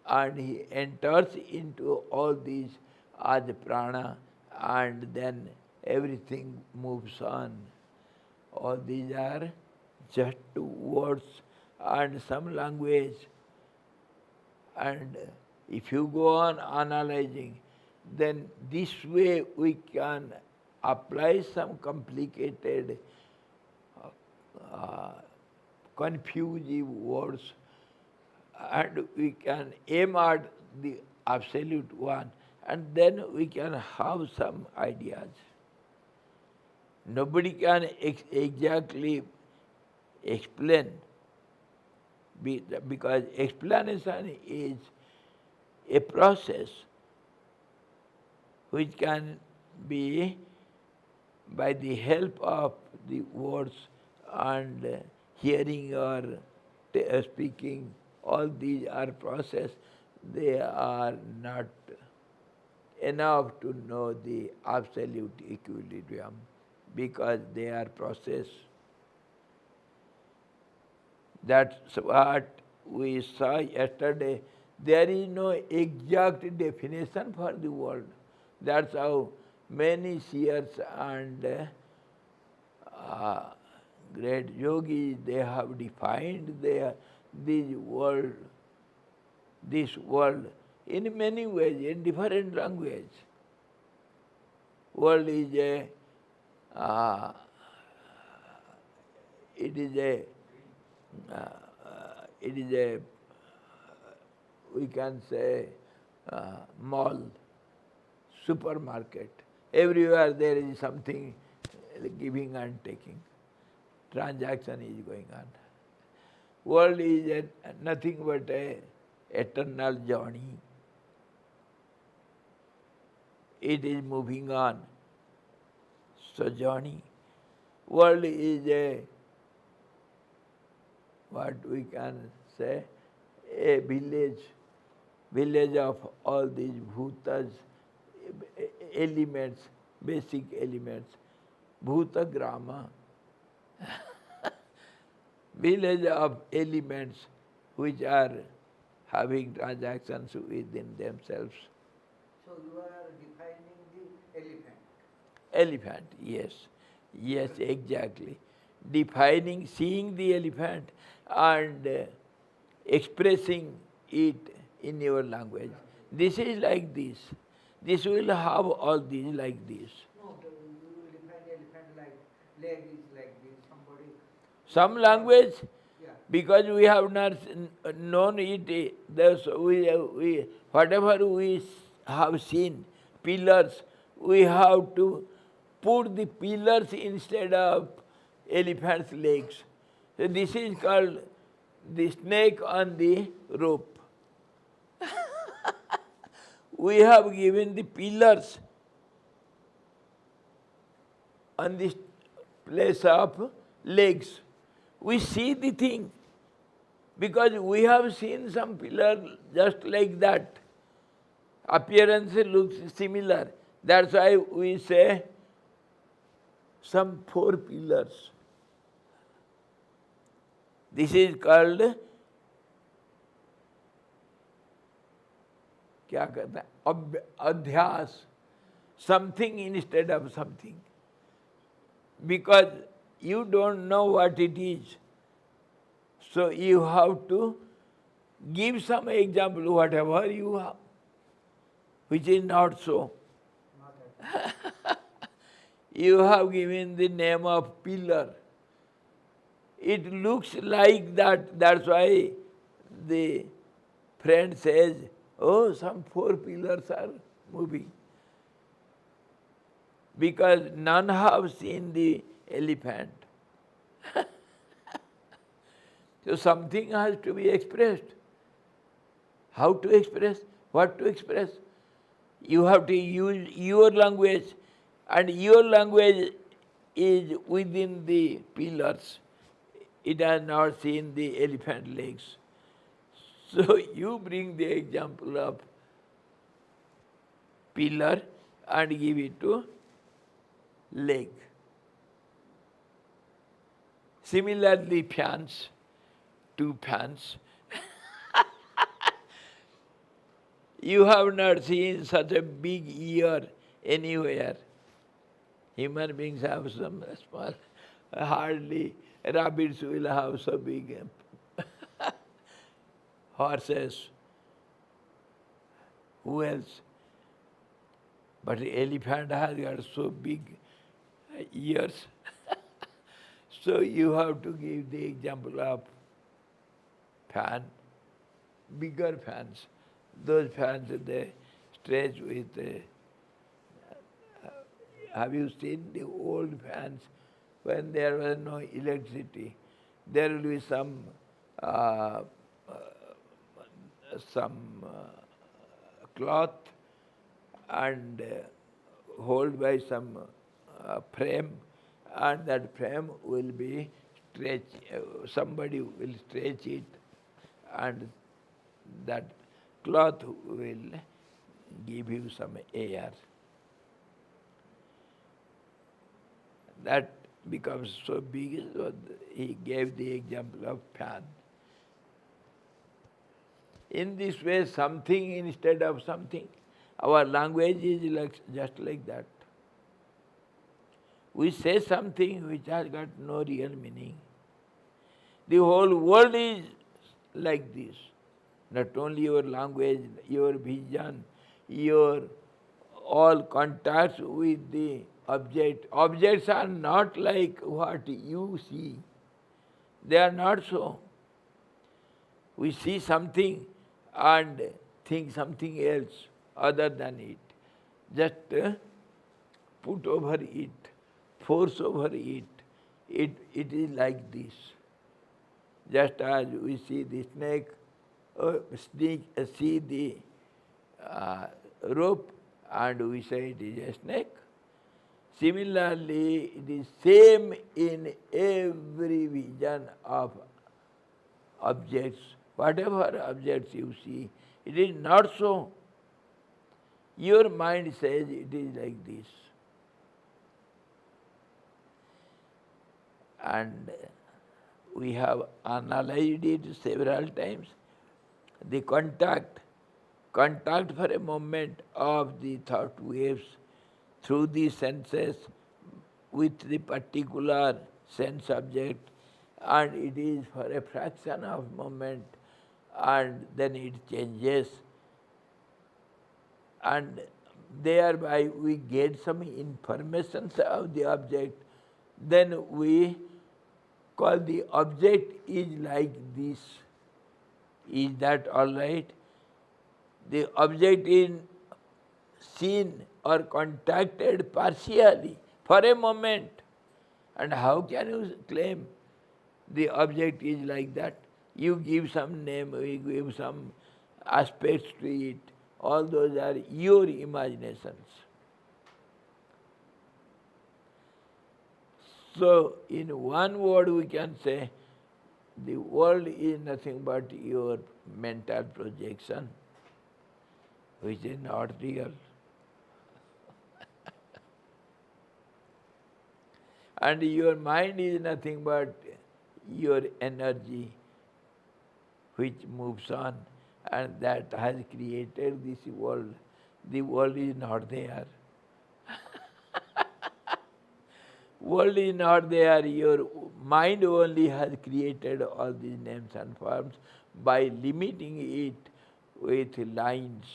and he enters into all these as prana, and then everything moves on. All these are just words and some language. And if you go on analyzing, then this way we can apply some complicated, confusing words, and we can aim at the absolute one, and then we can have some ideas. Nobody can exactly explain, because explanation is a process which can be by the help of the words and hearing or speaking. All these are process. They are not enough to know the absolute equilibrium, because they are process. That's what we saw yesterday. There is no exact definition for the world. That's how many seers and great yogis, they have defined this world in many ways, in different language. World is a we can say mall, supermarket. Everywhere there is something giving and taking. Transaction is going on. World is nothing but a eternal journey. It is moving on. So journey. World is what we can say, a village of all these bhutas, elements, basic elements. Bhuta grama, village of elements which are having transactions within themselves. So you are defining the elephant. Elephant, yes. Yes, exactly. Defining, seeing the elephant and expressing it in your language. This is like this. This will have all these like this. No, you will define elephant like leg is like this, somebody. Some language, Yeah. because we have not known it, whatever we have seen, pillars, we have to put the pillars instead of elephant's legs. So this is called the snake on the rope. we have given the pillars on this place of legs. We see the thing because we have seen some pillar just like that. Appearance looks similar. That's why we say some 4 pillars. This is called क्या कहते हैं अध्यास, something instead of something. Because you don't know what it is. So you have to give some example, whatever you have, which is not so. You have given the name of pillar. It looks like that. That's why the friend says, oh, some 4 pillars are moving. Because none have seen the elephant. So something has to be expressed. How to express? What to express? You have to use your language, and your language is within the pillars. It has not seen the elephant legs. So you bring the example of pillar and give it to leg. Similarly, fans, 2 fans. You have not seen such a big ear anywhere. Human beings have some small, hardly rabbits will have so big horses. Who else? But the elephant has got so big ears. So you have to give the example of fan, bigger fans. Those fans, they stretch with, have you seen the old fans when there was no electricity? There will be some cloth and hold by some frame, and that frame will be stretched, somebody will stretch it, and that cloth will give you some air. That becomes so big, so he gave the example of fan. In this way, something instead of something. Our language is just like that. We say something which has got no real meaning. The whole world is like this. Not only your language, your vision, your all contacts with the object. Objects are not like what you see. They are not so. We see something and think something else other than it. Just put over it, force over it. It is like this. Just as we see the snake, see the rope, and we say it is a snake. Similarly, it is same in every vision of objects. Whatever objects you see, it is not so. Your mind says it is like this. And we have analyzed it several times. The contact for a moment of the thought waves through the senses with the particular sense object, and it is for a fraction of moment, and then it changes, and thereby we get some information of the object. Then we call the object is like this. Is that all right? The object is seen or contacted partially for a moment. And how can you claim the object is like that? You give some name, you give some aspects to it. all those are your imaginations. So, in one word we can say, the world is nothing but your mental projection, which is not real. And your mind is nothing but your energy, which moves on, and that has created this world. The world is not there. World is not there. Your mind only has created all these names and forms by limiting it with lines,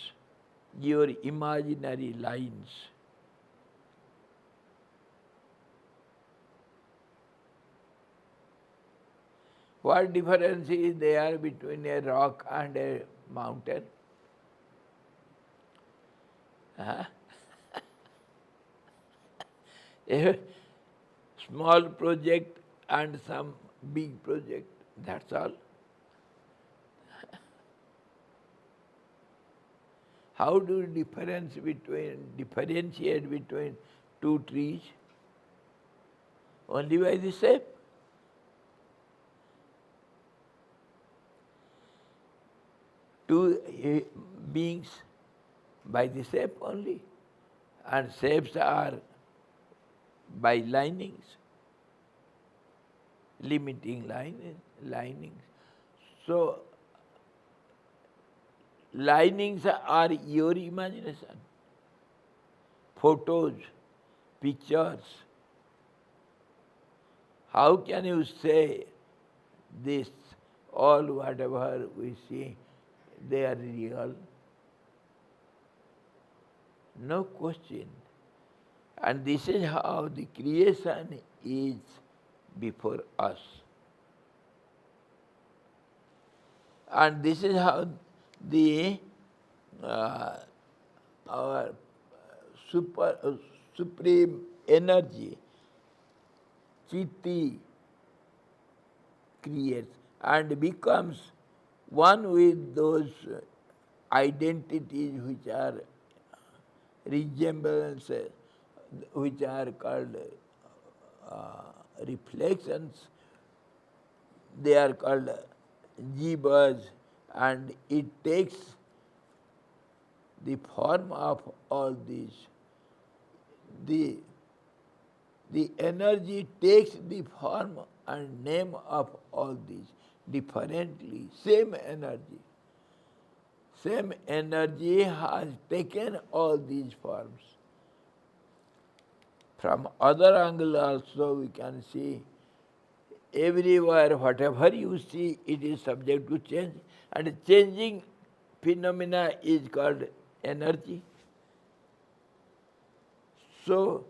your imaginary lines. What difference is there between a rock and a mountain? Huh? A small project and some big project, that's all. How do you differentiate between two trees? Only by the shape. Two beings by the shape only. And shapes are by linings, limiting linings. So, linings are your imagination. Photos, pictures. How can you say this, all whatever we see, they are real? No question. And this is how the creation is before us. And this is how the our supreme energy, Chitti, creates and becomes one with those identities which are resemblances, which are called reflections. They are called jivas, and it takes the form of all these. The energy takes the form and name of all these differently. Same energy. Same energy has taken all these forms. From other angle also we can see everywhere, whatever you see, it is subject to change. And changing phenomena is called energy. So,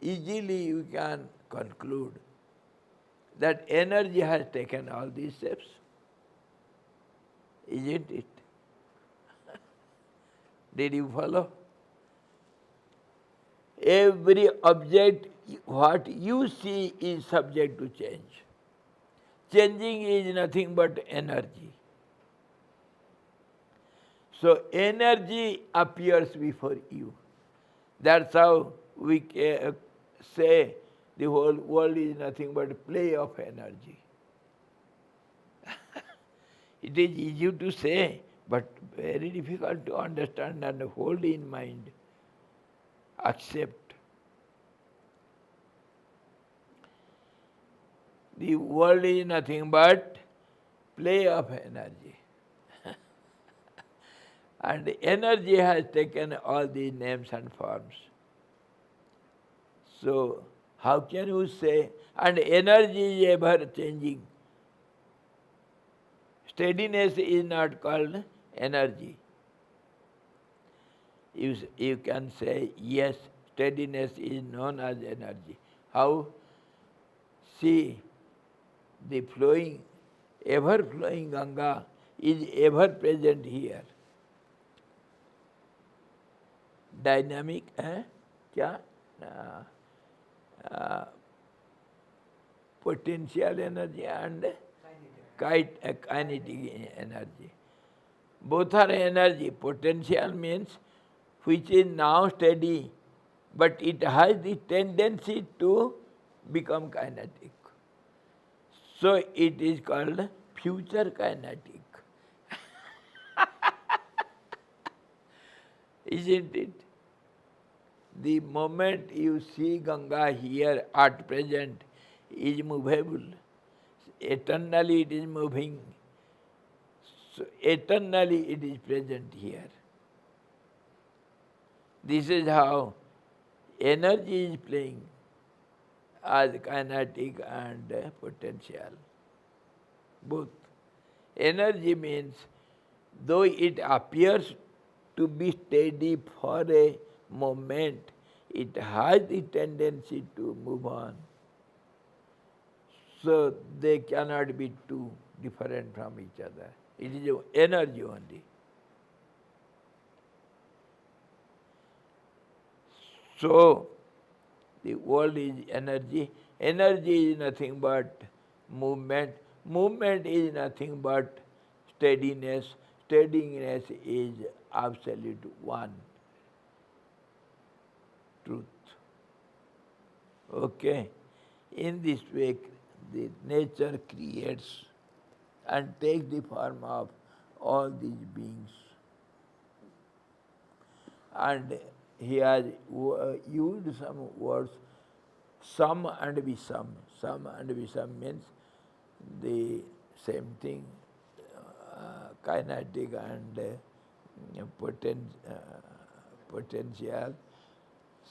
easily you can conclude that energy has taken all these steps, isn't it? Did you follow? Every object, what you see is subject to change. Changing is nothing but energy. So energy appears before you. That's how we say the whole world is nothing but a play of energy. It is easy to say, but very difficult to understand and hold in mind, accept. The world is nothing but play of energy. And energy has taken all these names and forms. So, how can you say, and energy is ever changing. Steadiness is not called energy. You can say, yes, steadiness is known as energy. How? See, the flowing, ever flowing Ganga is ever present here. Dynamic, क्या? Potential energy and kinetic energy. Both are energy. Potential means which is now steady, but it has the tendency to become kinetic. So it is called future kinetic. Isn't it? The moment you see Ganga here at present is movable. Eternally it is moving. So eternally it is present here. This is how energy is playing as kinetic and potential. Both. Energy means though it appears to be steady for a moment, it has the tendency to move on. So they cannot be too different from each other. It is energy only. So the world is energy. Energy is nothing but movement. Movement is nothing but steadiness. Steadiness is absolute one truth. Okay? In this way, the nature creates and takes the form of all these beings. And he has used some words, some and visam. Some and visam means the same thing, kinetic and potential.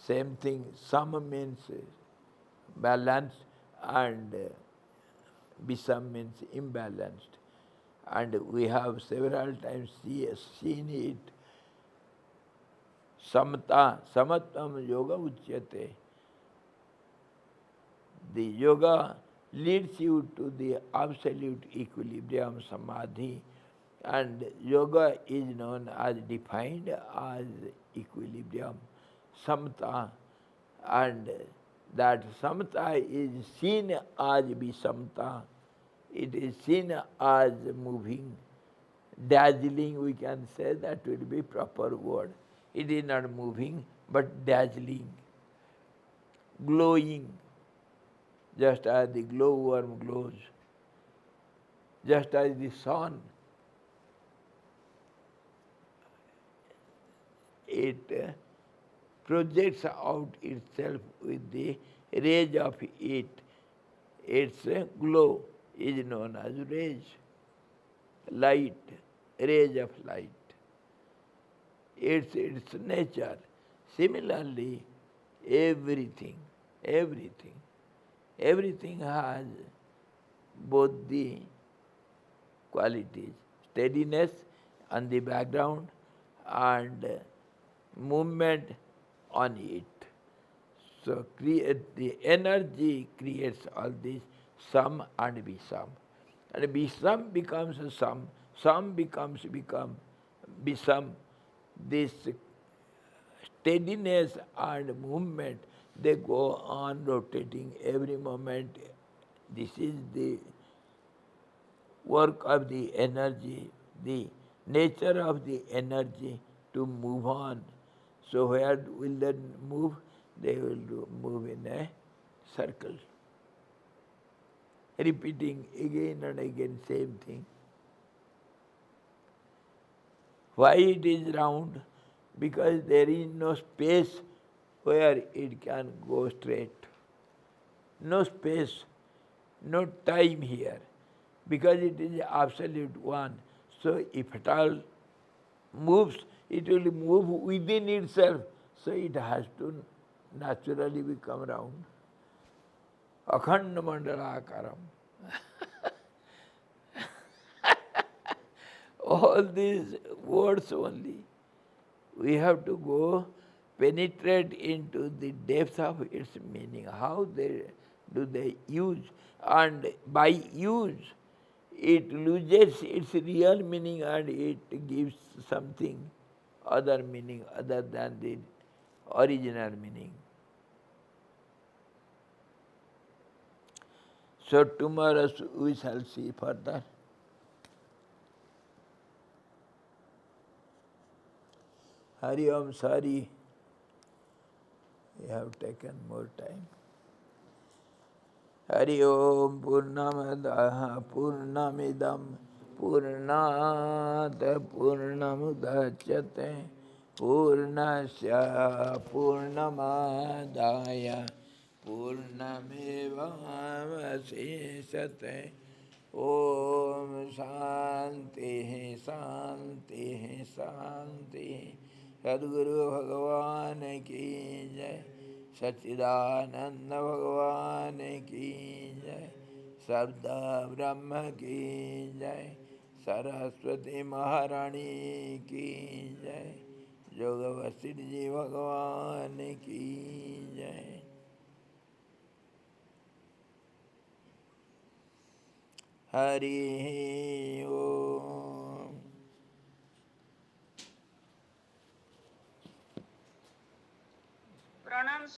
Same thing, some means balance and visam means imbalanced. And we have several times seen it. Samata, samatvam yoga uchyate. The yoga leads you to the absolute equilibrium samadhi, and yoga is known as defined as equilibrium, samata, and that samata is seen as visamta. It is seen as moving, dazzling, we can say that will be proper word. It is not moving, but dazzling, glowing, just as the glowworm glows, just as the sun, it projects out itself with the rays of it. Its glow is known as rays, light, rays of light. It's its nature. Similarly, everything has both the qualities, steadiness on the background and movement on it. So the energy creates all this sum and visam. And visam becomes a sum becomes visam. This steadiness and movement, they go on rotating every moment. This is the work of the energy, the nature of the energy to move on. So where will they move? They will move in a circle, repeating again and again same thing. Why it is round? Because there is no space where it can go straight. No space, no time here, because it is absolute one. So if at all moves, it will move within itself. So it has to naturally become round. Akhanda mandalakaram. All these words only. We have to go penetrate into the depth of its meaning. How do they use? And by use, it loses its real meaning and it gives something other meaning other than the original meaning. So tomorrow we shall see further. Hari Om, sorry, we have taken more time. Hari Om Purnamadaha Purnamidam Purnat Purnamudachyate Purnasya Purnamadaya Purnamevavasisate Om Shanti Shanti Shanti Sadguru Bhagavan ki jai सच्चिदानंद भगवान की जय सबदा ब्रह्म की जय सरस्वती महारानी की जय जोग वशिष्ठ जी भगवान की जय। हरि